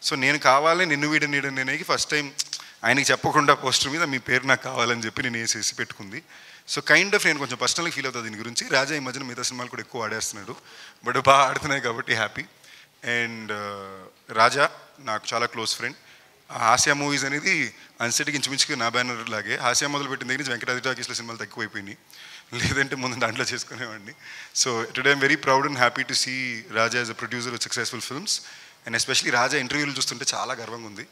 So నేను కావాలి నిన్ను వీడ నీడ నేనేకి ఫస్ట్ టైం ఆయనకి చెప్పకుండా పోస్టర్ మీద మీ పేరు నాకు కావాలని చెప్పి నేను వేసేసి పెట్టుకుంది. సో కైండ్ ఆఫ్ నేను కొంచెం పర్సనల్గా ఫీల్ అవుతుంది దీని గురించి. రాజా ఈ మధ్యన మిగతా సినిమాలు కూడా ఎక్కువ ఆడేస్తున్నాడు, బట్ బాగా ఆడుతున్నాయి కాబట్టి హ్యాపీ. అండ్ రాజా నాకు చాలా క్లోజ్ ఫ్రెండ్. హాస్య మూవీస్ అనేది అన్సెట్కి ఇంచుమించుగా నా బ్యానర్ లాగే. హాస్య మొదలు పెట్టిన దగ్గర నుంచి వెంకటాద్రి టాకీస్లో సినిమాలు తక్కువైపోయినాయి, లేదంటే ముందు దాంట్లో చేసుకునేవాడిని. So today I'm very proud and happy to see Raja as a producer of successful films. And especially Raja ఇంటర్వ్యూలు చూస్తుంటే చాలా గర్వంగా ఉంది.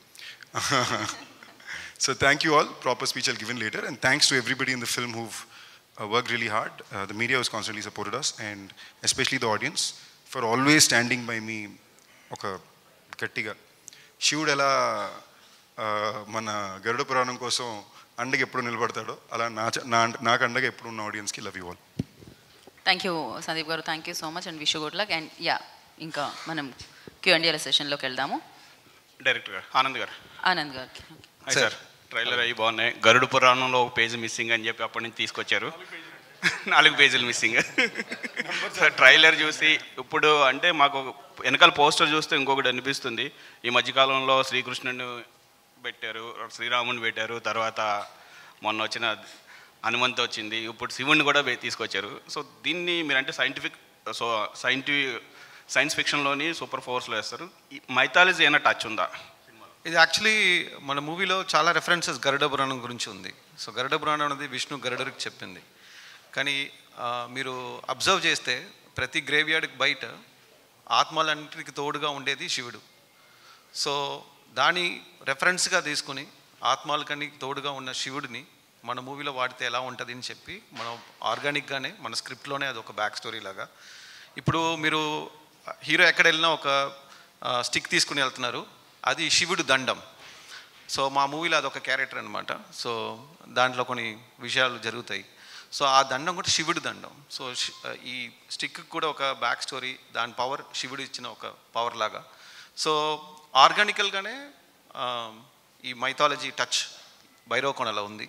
So thank you all. Proper speech I'll give in later. And thanks to everybody in the film who've worked really hard. The media has constantly supported us, and especially the audience for always standing by me. Okay, గట్టిగా శివుడు ఎలా మన గరుడ పురాణం కోసం అండగా ఎప్పుడు నిలబడతాడో అలా నాకు అండగా ఎప్పుడు ఉన్న ఆడియన్స్కి love you all. Thank you Sandeep garu, thank you so much and wish you good luck. And yeah, ఇంకా మనం Q&A సెషన్లోకి వెళ్దాము. డైరెక్టర్ గారు ఆనంద్ గారికి సార్, ట్రైలర్ అయ్యి బాగున్నాయి. గరుడ పురాణంలో ఒక పేజ్ మిస్సింగ్ అని చెప్పి అప్పటి నుంచి తీసుకొచ్చారు. 4 పేజీలు మిస్సింగ్. సార్ ట్రైలర్ చూసి ఇప్పుడు అంటే మాకు వెనకాల పోస్టర్ చూస్తే ఇంకొకటి అనిపిస్తుంది. ఈ మధ్యకాలంలో శ్రీకృష్ణుని పెట్టారు, శ్రీరాముని పెట్టారు, తర్వాత మొన్న వచ్చిన హనుమంత్ వచ్చింది, ఇప్పుడు శివుణ్ణి కూడా తీసుకొచ్చారు. సో దీన్ని మీరంటే సైన్స్ ఫిక్షన్లోని సూపర్ ఫోర్స్లో వేస్తారు. ఈ మైథాలజీ ఏమైనా టచ్ ఉందా? ఇది యాక్చువల్లీ మన మూవీలో చాలా రెఫరెన్సెస్ గరుడ పురాణం గురించి ఉంది. సో గరుడ పురాణం అనేది విష్ణు గరుడరికి చెప్పింది. కానీ మీరు అబ్జర్వ్ చేస్తే ప్రతి గ్రేవ్యార్డ్కి బయట ఆత్మలన్నిటికి తోడుగా ఉండేది శివుడు. సో దాని రెఫరెన్స్గా తీసుకుని ఆత్మలకన్నీ తోడుగా ఉన్న శివుడిని మన మూవీలో వాడితే ఎలా ఉంటుంది అని చెప్పి మనం ఆర్గానిక్గానే మన స్క్రిప్ట్లోనే అది ఒక బ్యాక్ స్టోరీ లాగా. ఇప్పుడు మీరు హీరో ఎక్కడ వెళ్ళినా ఒక స్టిక్ తీసుకుని వెళ్తున్నారు, అది శివుడు దండం. సో మా మూవీలో అదొక క్యారెక్టర్ అనమాట. సో దాంట్లో కొన్ని విషయాలు జరుగుతాయి. సో ఆ దండం కూడా శివుడు దండం. సో ఈ స్టిక్ కూడా ఒక బ్యాక్ స్టోరీ, దాని పవర్ శివుడు ఇచ్చిన ఒక పవర్ లాగా. సో ఆర్గానికల్గానే ఈ మైథాలజీ టచ్ భైరవకొండలో ఉంది.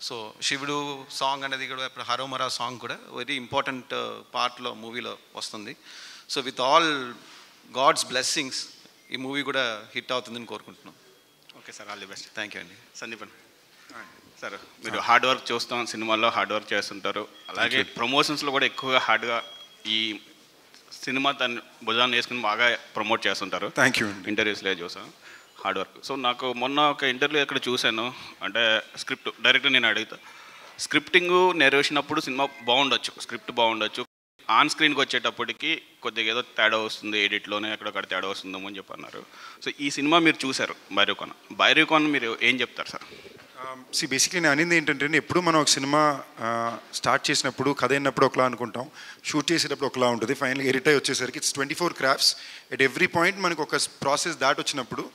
సో శివుడు సాంగ్ అనేది కూడా ఇప్పుడు హరోమరా సాంగ్ కూడా వెరీ ఇంపార్టెంట్ పార్ట్లో మూవీలో వస్తుంది. So with all God's blessings ఈ మూవీ కూడా హిట్ అవుతుందని కోరుకుంటున్నాం. Okay sir, all the best. Thank you అండి. సందీపన్ సార్, మీరు హార్డ్ వర్క్ చూస్తాం, సినిమాల్లో హార్డ్ వర్క్ చేస్తుంటారు, అలాగే ప్రమోషన్స్లో కూడా ఎక్కువగా హార్డ్గా ఈ సినిమా తను భుజాన్ని వేసుకుని బాగా ప్రమోట్ చేస్తుంటారు. Thank you. ఇంటర్వ్యూస్లో చూసాను హార్డ్ వర్క్. సో నాకు మొన్న ఒక ఇంటర్వ్యూ ఎక్కడ చూశాను, అంటే స్క్రిప్ట్ డైరెక్టర్ నేను అడుగుతా, స్క్రిప్టింగ్ నెరేషన్ అప్పుడు సినిమా బాగుండొచ్చు, స్క్రిప్ట్ బాగుండొచ్చు, ఆన్ స్క్రీన్కి వచ్చేటప్పటికి కొద్దిగా ఏదో తేడా వస్తుంది, ఎడిట్లోనే ఎక్కడొక్కడ తేడా వస్తుందేమో అని చెప్పి అన్నారు. సో ఈ సినిమా మీరు చూశారు భైరవకొండ మీరు ఏం చెప్తారు సార్? బేసిక్లీ నేను అనేది ఏంటంటే, ఎప్పుడు మనం ఒక సినిమా స్టార్ట్ చేసినప్పుడు కథ అయినప్పుడు ఒకలా అనుకుంటాం, షూట్ చేసేటప్పుడు ఒకలా ఉంటుంది, ఫైనల్గా ఎడిట్ అయ్యి వచ్చేసరికి it's 24 crafts. At every point మనకు ఒక ప్రాసెస్ దాటి వచ్చినప్పుడు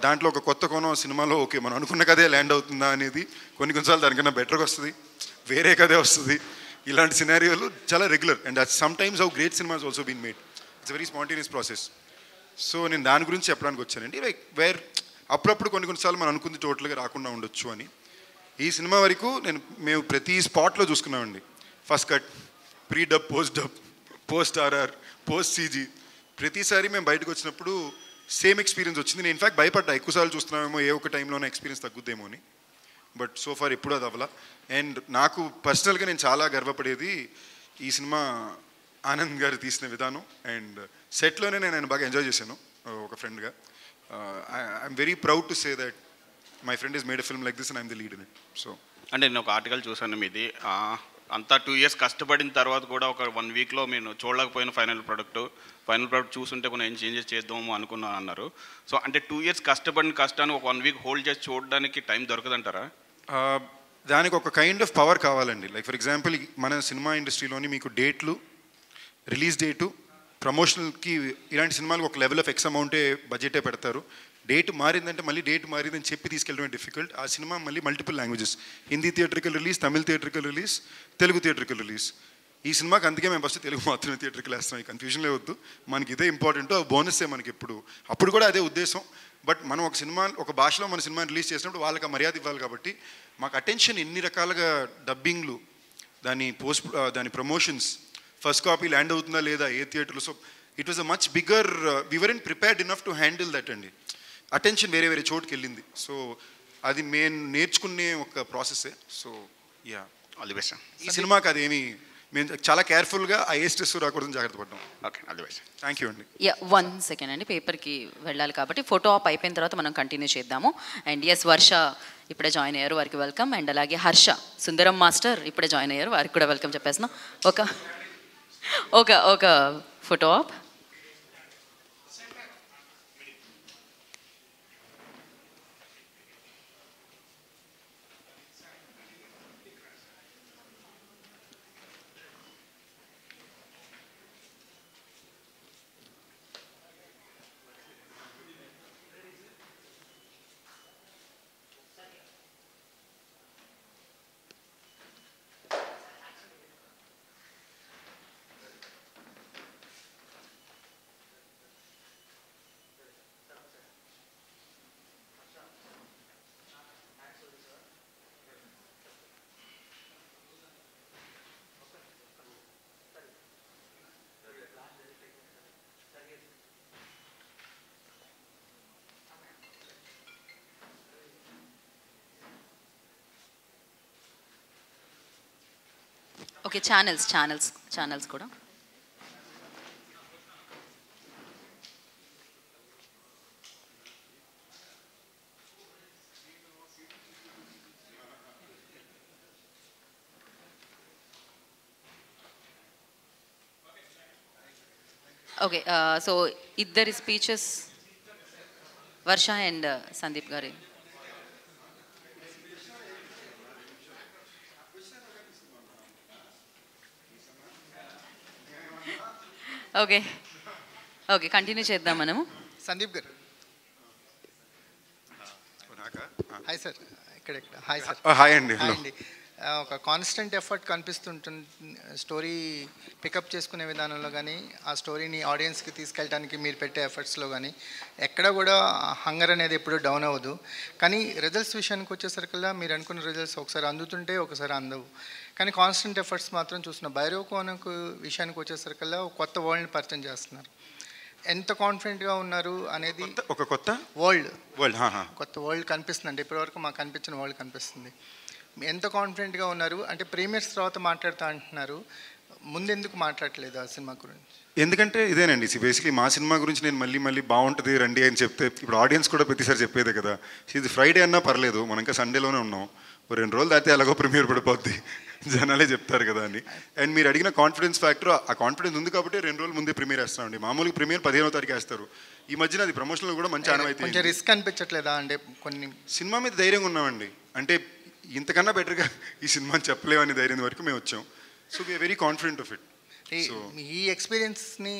దాంట్లో ఒక కొత్త కోణం సినిమాలో ఓకే మనం అనుకున్న కథే ల్యాండ్ అవుతుందా అనేది కొన్నిసార్లు దానికన్నా బెటర్గా వస్తుంది, వేరే కథే వస్తుంది. ఇలాంటి సినారియోలు చాలా regular. And that sometimes how great cinemas also been made. It's very spontaneous process. So నేను దాని గురించి చెప్పడానికి వచ్చానండి. లైక్ అప్పుడప్పుడు కొన్నిసార్లు మనం అనుకుంది టోటల్గా రాకుండా ఉండొచ్చు అని. ఈ సినిమా వరకు మేము ప్రతి స్పాట్లో చూసుకున్నామండి. First cut, pre dub, post RR, post CG. ప్రతిసారి మేము బయటకు వచ్చినప్పుడు సేమ్ ఎక్స్పీరియన్స్ వచ్చింది. నేను ఇన్ఫాక్ట్ భయపడ్డా, ఎక్కువసార్లు చూస్తున్నామేమో ఏ ఒక టైంలోనే ఎక్స్పీరియన్స్ తగ్గుద్దేమో అని. బట్ సో ఫార్ ఎప్పుడు అది అవ్వాల. అండ్ నాకు పర్సనల్గా నేను చాలా గర్వపడేది ఈ సినిమా ఆనంద్ గారు తీసిన విధానం. అండ్ సెట్లోనే నేను ఆయన బాగా ఎంజాయ్ చేశాను ఒక ఫ్రెండ్గా. I'm very proud to say that my friend is made a film like this and I'm the lead in it. So అంటే నేను ఒక ఆర్టికల్ చూసాను మీది, అంతా 2 years కష్టపడిన తర్వాత కూడా ఒక 1 weekలో నేను చూడలేకపోయిన ఫైనల్ ప్రోడక్ట్ చూస్తుంటే కొన్ని ఏం చేంజెస్ చేద్దాము అనుకున్నాను అన్నారు. సో అంటే 2 years కష్టపడిన కష్టాన్ని ఒక 1 week హోల్డ్ చేసి చూడడానికి టైం దొరకదంటారా? దానికి ఒక కైండ్ ఆఫ్ పవర్ కావాలండి. లైక్ ఫర్ ఎగ్జాంపుల్ మన సినిమా ఇండస్ట్రీలోని మీకు డేట్లు, రిలీజ్ డేటు, ప్రమోషనల్కి ఇలాంటి సినిమాలకు ఒక లెవెల్ ఆఫ్ ఎక్స్ అమౌంటే బడ్జెటే పెడతారు. డేట్ మారిందంటే మళ్ళీ డేట్ మారిందని చెప్పి తీసుకెళ్ళడమే డిఫికల్ట్. ఆ సినిమా మళ్ళీ multiple languages, Hindi theatrical release, Tamil theatrical release, Telugu theatrical release. ఈ సినిమాకి అందుకే మేము ఫస్ట్ తెలుగు మాత్రమే థియేట్రికల్ వేస్తాం. ఈ కన్ఫ్యూజన్ లేవద్దు, మనకి ఇదే ఇంపార్టెంట్, బోనస్సే మనకి ఎప్పుడు. అప్పుడు కూడా అదే ఉద్దేశం. బట్ మనం ఒక సినిమా ఒక భాషలో మన సినిమాని రిలీజ్ చేసినప్పుడు వాళ్ళకి ఆ మర్యాద ఇవ్వాలి. కాబట్టి మాకు అటెన్షన్ ఎన్ని రకాలుగా, డబ్బింగ్లు, దాని ప్రమోషన్స్, ఫస్ట్ కాపీ ల్యాండ్ అవుతుందా లేదా, ఏ థియేటర్లు. So it was a much bigger, we weren't prepared enough to handle that అండి. అటెన్షన్ వేరే వేరే చోటుకి వెళ్ళింది. సో అది మేము నేర్చుకునే ఒక ప్రాసెస్సే. So yeah, all the best. ఈ సినిమాకి అదేమి మేము చాలా కేర్ఫుల్గా ఆ ఏ స్ట్రెస్ రాకూడదు జాగ్రత్త పడ్డాం. Okay, all the best. Thank you అండి. యా, 1 సెకండ్ అండి, పేపర్కి వెళ్ళాలి కాబట్టి ఫోటో ఆప్ అయిపోయిన తర్వాత మనం కంటిన్యూ చేద్దాము. అండ్ ఎస్, వర్ష ఇప్పుడే జాయిన్ అయ్యారు, వారికి వెల్కమ్. అండ్ అలాగే హర్ష సుందరం మాస్టర్ ఇప్పుడే జాయిన్ అయ్యారు, వారికి కూడా వెల్కమ్ చెప్పేస్తున్నాం. ఒక ఫోటో ఆప్. ఓకే, ఛానల్స్ కూడా. ఓకే, సో ఇద్దరి స్పీచెస్ వర్ష అండ్ సందీప్ గారి. ఓకే, కంటిన్యూ చేద్దాం మనము. సందీప్ గారు. Hi sir. ఇక్కడ హాయ్ సార్. హాయ్ అండి. హాయ్ అండి. ఒక కాన్స్టెంట్ ఎఫర్ట్ కనిపిస్తుంటుంది స్టోరీ పికప్ చేసుకునే విధానంలో కానీ, ఆ స్టోరీని ఆడియన్స్కి తీసుకెళ్ళడానికి మీరు పెట్టే ఎఫర్ట్స్లో కానీ ఎక్కడ కూడా హంగర్ అనేది ఎప్పుడు డౌన్ అవ్వదు. కానీ రిజల్ట్స్ విషయానికి వచ్చేసరికల్లా మీరు అనుకున్న రిజల్ట్స్ ఒకసారి అందుతుంటే ఒకసారి అందవు. కానీ కాన్స్టెంట్ ఎఫర్ట్స్ మాత్రం చూసిన భైరవ్ కోనకు విషయానికి వచ్చేసరికల్లా ఒక కొత్త వరల్డ్ని పరిచయం చేస్తున్నారు. ఎంత కాన్ఫిడెంట్గా ఉన్నారు అనేది ఒక కొత్త వరల్డ్ కనిపిస్తుంది అంటే ఇప్పటివరకు మాకు కనిపించిన వరల్డ్ కనిపిస్తుంది. ఎంత కాన్ఫిడెంట్గా ఉన్నారు అంటే ప్రీమియర్స్ తర్వాత మాట్లాడుతూ అంటున్నారు, ముందెందుకు మాట్లాడలేదు ఆ సినిమా గురించి? ఎందుకంటే ఇదేనండి, బేసిక్లీ మా సినిమా గురించి నేను మళ్ళీ బాగుంటుంది రండి అని చెప్తే ఇప్పుడు ఆడియన్స్ కూడా ప్రతిసారి చెప్పేదే కదా, ఇది ఫ్రైడే అన్నా పర్లేదు, మనం ఇంకా సండేలోనే ఉన్నాం, 2 రోజులు దాటితే ఎలాగో ప్రీమియర్ పడిపోద్ది, జనాలే చెప్తారు కదా అని. అండ్ మీరు అడిగిన కాన్ఫిడెన్స్ ఫ్యాక్టర్, ఆ కాన్ఫిడెన్స్ ఉంది కాబట్టి 2 రోజుల ముందే ప్రీమియర్ వేస్తామండి. మామూలుగా ప్రీమియర్ 15వ తారీఖు వేస్తారు. ఈ మధ్యన అది ప్రమోషన్లో కూడా మంచి ఆనవాయితీ. కొంచెం రిస్క్ అనిపించట్లేదా అంటే కొన్ని సినిమా మీద ధైర్యంగా ఉన్నామండి, అంటే ఇంతకన్నా బెటర్గా ఈ సినిమాని చెప్పలేమని ధైర్యం వరకు మేము వచ్చాం. So we are very confident of it. ఈ ఎక్స్పీరియన్స్ని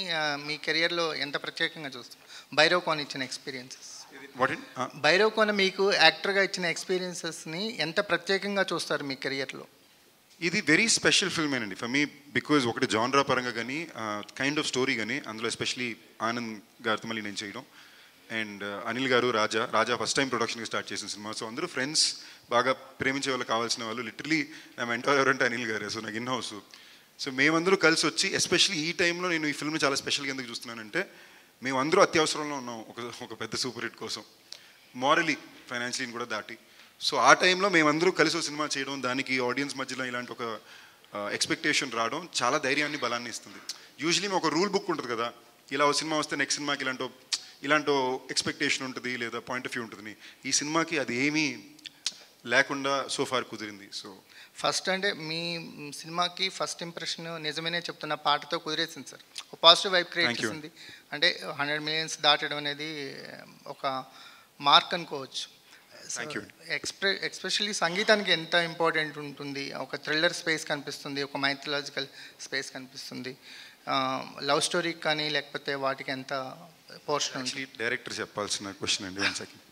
మీ కెరియర్లో ఎంత ప్రత్యేకంగా చూస్తారు? భైరవ్ కోన ఇచ్చిన ఎక్స్పీరియన్సెస్, భైరవ్ కోన మీకు యాక్టర్గా ఇచ్చిన ఎక్స్పీరియన్సెస్ని ఎంత ప్రత్యేకంగా చూస్తారు మీ కెరియర్లో? ఇది వెరీ స్పెషల్ ఫిల్మ్ అండి ఫర్ మీ, బికాజ్ ఒకటి జాన్రా పరంగా కానీ కైండ్ ఆఫ్ స్టోరీ కానీ, అందులో ఎస్పెషలీ ఆనంద్ గారితో మళ్ళీ నేను చేయడం, అండ్ అనిల్ గారు రాజా ఫస్ట్ టైం ప్రొడక్షన్కి స్టార్ట్ చేసిన సినిమా. సో అందరూ ఫ్రెండ్స్, బాగా ప్రేమించే వాళ్ళు, కావాల్సిన వాళ్ళు. లిటరలీ నా మెంటర్ ఎవరంటే అనిల్ గారే. సో నాకు ఇన్ హౌస్. సో మేమందరూ కలిసి వచ్చి, ఎస్పెషలీ ఈ టైంలో నేను ఈ ఫిల్మ్ చాలా స్పెషల్గా ఎందుకు చూస్తున్నానంటే, మేమందరూ అత్యవసరంలో ఉన్నాం ఒక పెద్ద సూపర్ హిట్ కోసం, మారలీ ఫైనాన్షియలీ కూడా దాటి. సో ఆ టైంలో మేమందరూ కలిసి ఒక సినిమా చేయడం, దానికి ఆడియన్స్ మధ్యలో ఇలాంటి ఒక ఎక్స్పెక్టేషన్ రావడం చాలా ధైర్యాన్ని, బలాన్ని ఇస్తుంది. యూజువలీ మేము ఒక రూల్ బుక్ ఉంటుంది కదా, ఇలా ఒక సినిమా వస్తే నెక్స్ట్ సినిమాకి ఇలాంటి ఎక్స్పెక్టేషన్ ఉంటుంది లేదా పాయింట్ ఆఫ్ వ్యూ ఉంటుంది. ఈ సినిమాకి అది ఏమీ లేకుండా సోఫార్ కుదిరింది. సో ఫస్ట్ అంటే మీ సినిమాకి ఫస్ట్ ఇంప్రెషన్ నిజమేనే చెప్తున్న పాటతో కుదిరేసింది సార్, ఒక పాజిటివ్ వైబ్ క్రియేట్ చేసింది. అంటే 100 మిలియన్స్ దాటడం అనేది ఒక మార్క్ అనుకోవచ్చు. ఎస్పెషల్లీ సంగీతానికి ఎంత ఇంపార్టెంట్ ఉంటుంది, ఒక థ్రిల్లర్ స్పేస్ కనిపిస్తుంది, ఒక మైథలాజికల్ స్పేస్ కనిపిస్తుంది, లవ్ స్టోరీకి కానీ లేకపోతే వాటికి ఎంత పోర్షన్ ఉంటుంది? డైరెక్టర్ చెప్పాల్సిన క్వశ్చన్ అండి. 1 సెకండ్.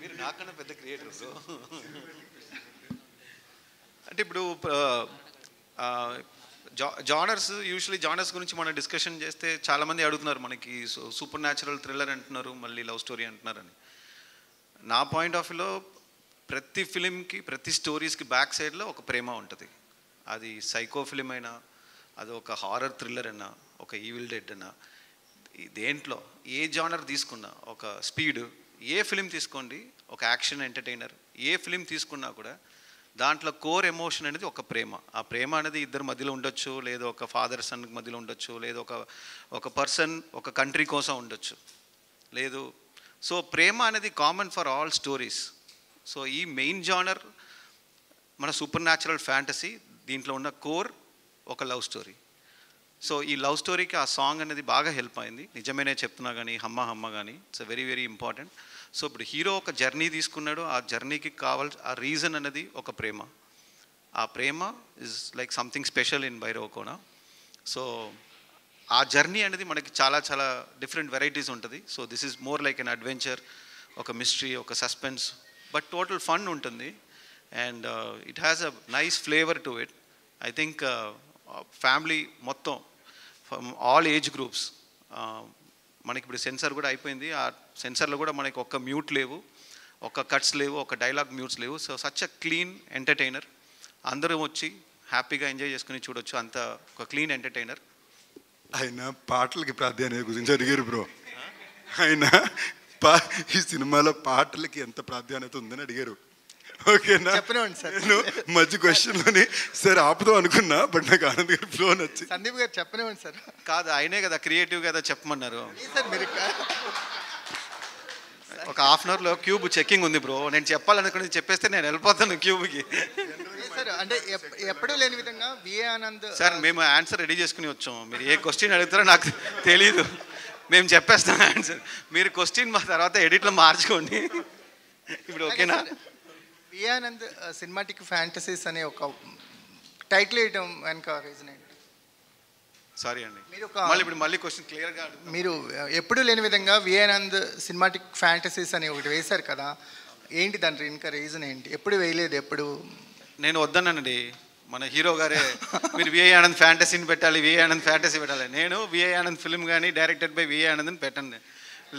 మీరు నాకన్నా పెద్ద క్రియేటర్స్. అంటే ఇప్పుడు జానర్స్ గురించి మనం డిస్కషన్ చేస్తే చాలామంది అడుగుతున్నారు మనకి, సూపర్ న్యాచురల్ థ్రిల్లర్ అంటున్నారు, మళ్ళీ లవ్ స్టోరీ అంటున్నారని. నా పాయింట్ ఆఫ్ వ్యూలో ప్రతి ఫిలింకి, ప్రతి స్టోరీస్కి బ్యాక్ సైడ్లో ఒక ప్రేమ ఉంటుంది. అది సైకో ఫిలిం అయినా, అది ఒక హారర్ థ్రిల్లర్ అన్నా, ఒక ఈవిల్ డెడ్ అన్నా, దేంట్లో ఏ జానర్ తీసుకున్నా, ఒక స్పీడ్, ఏ ఫిలిం తీసుకోండి, ఒక యాక్షన్ ఎంటర్టైనర్, ఏ ఫిలిం తీసుకున్నా కూడా దాంట్లో కోర్ ఎమోషన్ అనేది ఒక ప్రేమ. ఆ ప్రేమ అనేది ఇద్దరి మధ్యలో ఉండొచ్చు, లేదా ఒక ఫాదర్ సన్ మధ్యలో ఉండొచ్చు, లేదా ఒక పర్సన్ ఒక కంట్రీ కోసం ఉండొచ్చు, లేదు. సో ప్రేమ అనేది common for all stories. So ఈ మెయిన్ జానర్ మన సూపర్ న్యాచురల్ ఫ్యాంటసీ, దీంట్లో ఉన్న కోర్ ఒక లవ్ స్టోరీ. సో ఈ లవ్ స్టోరీకి ఆ సాంగ్ అనేది బాగా హెల్ప్ అయింది. నిజమేనే చెప్తున్నా కానీ, హమ్మ హమ్మ కానీ, it's very very important. So ఇప్పుడు హీరో ఒక జర్నీ తీసుకున్నాడు, ఆ జర్నీకి కావాల్సిన ఆ రీజన్ అనేది ఒక ప్రేమ. ఆ ప్రేమ is like something special in Bhairavakona. So ఆ జర్నీ అనేది మనకి చాలా చాలా డిఫరెంట్ వెరైటీస్ ఉంటుంది. So this is more like an adventure, ఒక మిస్టరీ, ఒక సస్పెన్స్, బట్ టోటల్ ఫన్ ఉంటుంది. And it has a nice flavour to it. I think family మొత్తం, ఫ్రమ్ ఆల్ ఏజ్ గ్రూప్స్. మనకి ఇప్పుడు సెన్సార్ కూడా అయిపోయింది. ఆ సెన్సార్లో కూడా మనకి ఒక్క మ్యూట్ లేవు, ఒక్క కట్స్ లేవు, ఒక డైలాగ్ మ్యూట్స్ లేవు. So such a clean entertainer. అందరూ వచ్చి హ్యాపీగా ఎంజాయ్ చేసుకుని చూడొచ్చు. అంత ఒక క్లీన్ ఎంటర్టైనర్. ఆయన పాటలకి ప్రాధాన్యత గురించి అడిగారు బ్రో. ఆయన ఈ సినిమాలో పాటలకి ఎంత ప్రాధాన్యత ఉందని అడిగారు. ఓకేనా? చెప్పనివ్వండి సార్. నేను మధ్య క్వశ్చన్లోని సార్ ఆపుదాం అనుకున్నా, బట్ నాకు ఆనంద్ గారి ఫ్లో నచ్చి. సందీప్ గారు చెప్పనివ్వండి సార్. కాదు, ఆయనే కదా క్రియేటివ్ కదా చెప్పమన్నారు. సార్ మీరు ఒక హాఫ్ అన్ అవర్లో క్యూబ్ చెక్కింగ్ ఉంది బ్రో. నేను చెప్పాలనుకుని చెప్పేస్తే నేను వెళ్ళిపోతాను క్యూబ్కి. సార్ అంటే ఎప్పుడూ లేని విధంగా విఏ ఆనంద్ సార్ మేము ఆన్సర్ రెడీ చేసుకుని వచ్చాము. మీరు ఏ క్వశ్చన్ అడుగుతారో నాకు తెలీదు, మేము చెప్పేస్తాం ఆన్సర్. మీరు క్వశ్చన్ మా తర్వాత ఎడిట్లో మార్చుకోండి. ఇప్పుడు ఓకేనా? విఏ ఆనంద్ సినిమాటిక్ ఫ్యాంటసీస్ అనే ఒక టైటిల్ వేయటం వెనక రీజన్ ఏంటి? సారీ అండి, మీరు మళ్ళీ క్వశ్చన్ క్లియర్గా మీరు ఎప్పుడూ లేని విధంగా విఏ ఆనంద్ సినిమాటిక్ ఫ్యాంటసీస్ అని ఒకటి వేశారు కదా, ఏంటి దాని ఇంకా రీజన్ ఏంటి? ఎప్పుడు వేయలేదు, ఎప్పుడు నేను వద్దన్నానండి. మన హీరో గారే మీరు విఏ ఆనంద్ ఫ్యాంటసీని పెట్టాలి, విఏ ఆనంద్ ఫ్యాంటసీ పెట్టాలి. నేను విఏ ఆనంద్ ఫిల్మ్ కానీ డైరెక్టెడ్ బై విఏ ఆనంద్ని పెట్టండి.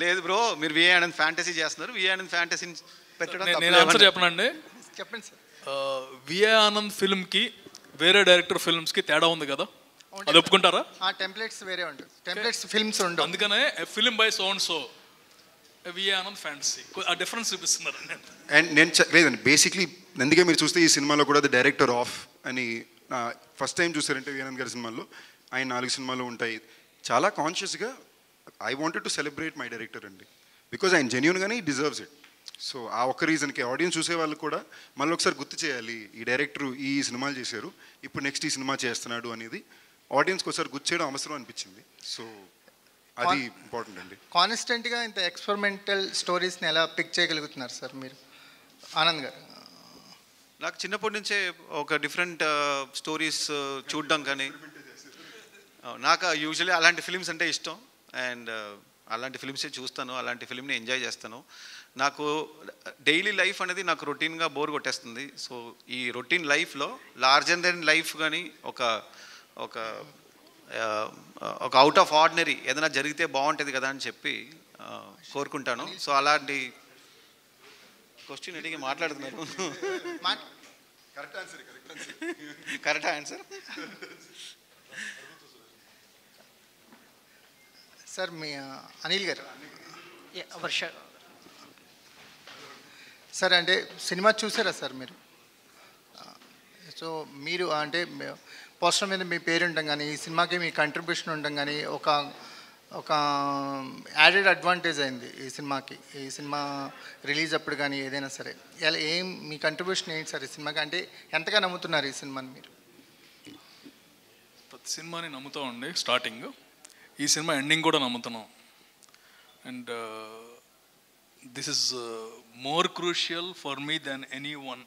లేదు బ్రో, మీరు విఏ ఆనంద్ ఫ్యాంటసీ చేస్తున్నారు, విఏ ఆనంద్ ఫ్యాంటసీని పెట్టడం. నేను ఆన్సర్ చెప్పనండి. చెప్పండి సార్. విఏ ఆనంద్ ఫిల్మ్కి వేరే డైరెక్టర్ ఫిల్మ్స్కి తేడా ఉంది కదా, అది ఒప్పుకుంటారా? టెంప్లెట్స్ వేరే ఉంటుంది, టెంప్లెట్స్ ఫిల్మ్స్ ఉండవు. అందుకనే film by so and so, VA Anand fantasy, ఆ డిఫరెన్స్ చూపిస్తున్నారు. అండ్ నేను లేదండి, బేసిక్లీ అందుకే మీరు చూస్తే ఈ సినిమాలో కూడా ది డైరెక్టర్ ఆఫ్ అని ఫస్ట్ టైం చూసారంటే విఆనంద్ గారి సినిమాల్లో, ఆయన 4 సినిమాలు ఉంటాయి. చాలా కాన్షియస్గా I wanted to celebrate my director అండి, బికాజ్ ఆయన జెన్యూన్గానే ఈ డిజర్వ్స్ ఇట్. సో ఆ ఒక్క రీజన్కి ఆడియన్స్ చూసే వాళ్ళు కూడా మళ్ళీ ఒకసారి గుర్తు చేయాలి, ఈ డైరెక్టర్ ఈ సినిమాలు చేశారు, ఇప్పుడు నెక్స్ట్ ఈ సినిమా చేస్తున్నాడు అనేది ఆడియన్స్కి ఒకసారి గుర్తు చేయడం అవసరం అనిపించింది. సో అది ఇంపార్టెంట్ అండి. కాన్స్టెంట్గా ఇంత ఎక్స్పెరిమెంటల్ స్టోరీస్ని ఎలా పిక్ చేయగలుగుతున్నారు సార్ మీరు, ఆనంద్ గారు? నాకు చిన్నప్పటి నుంచే ఒక డిఫరెంట్ స్టోరీస్ చూడడం కానీ, నాకు యూజువల్లీ అలాంటి ఫిలిమ్స్ అంటే ఇష్టం. అండ్ అలాంటి ఫిలిమ్సే చూస్తాను, అలాంటి ఫిలింని ఎంజాయ్ చేస్తాను. నాకు డైలీ లైఫ్ అనేది నాకు రొటీన్గా బోర్ కొట్టేస్తుంది. సో ఈ రొటీన్ లైఫ్లో లార్జర్ దెన్ లైఫ్ కానీ ఒక ఒక ఒక అవుట్ ఆఫ్ ఆర్డినరీ ఏదైనా జరిగితే బాగుంటుంది కదా అని చెప్పి కోరుకుంటాను. సో అలాంటి క్వశ్చన్ అడిగి మాట్లాడుతున్నారు. Correct answer sir. మీ అనిల్ గారు వర్ష సార్, అంటే సినిమా చూసారా సార్ మీరు? సో మీరు అంటే పోస్టర్ మీద మీ పేరు ఉండడం కానీ, ఈ సినిమాకి మీ కంట్రిబ్యూషన్ ఉండడం కానీ ఒక యాడెడ్ అడ్వాంటేజ్ అయింది ఈ సినిమాకి. ఈ సినిమా రిలీజ్ అప్పుడు కానీ ఏదైనా సరే ఇలా మీ కంట్రిబ్యూషన్ ఏంటి సార్ ఈ సినిమాకి? అంటే ఎంతగా నమ్ముతున్నారు ఈ సినిమాని మీరు? ప్రతి సినిమాని నమ్ముతామండి స్టార్టింగ్, ఈ సినిమా ఎండింగ్ కూడా నమ్ముతున్నాం. And this is more crucial for me than any one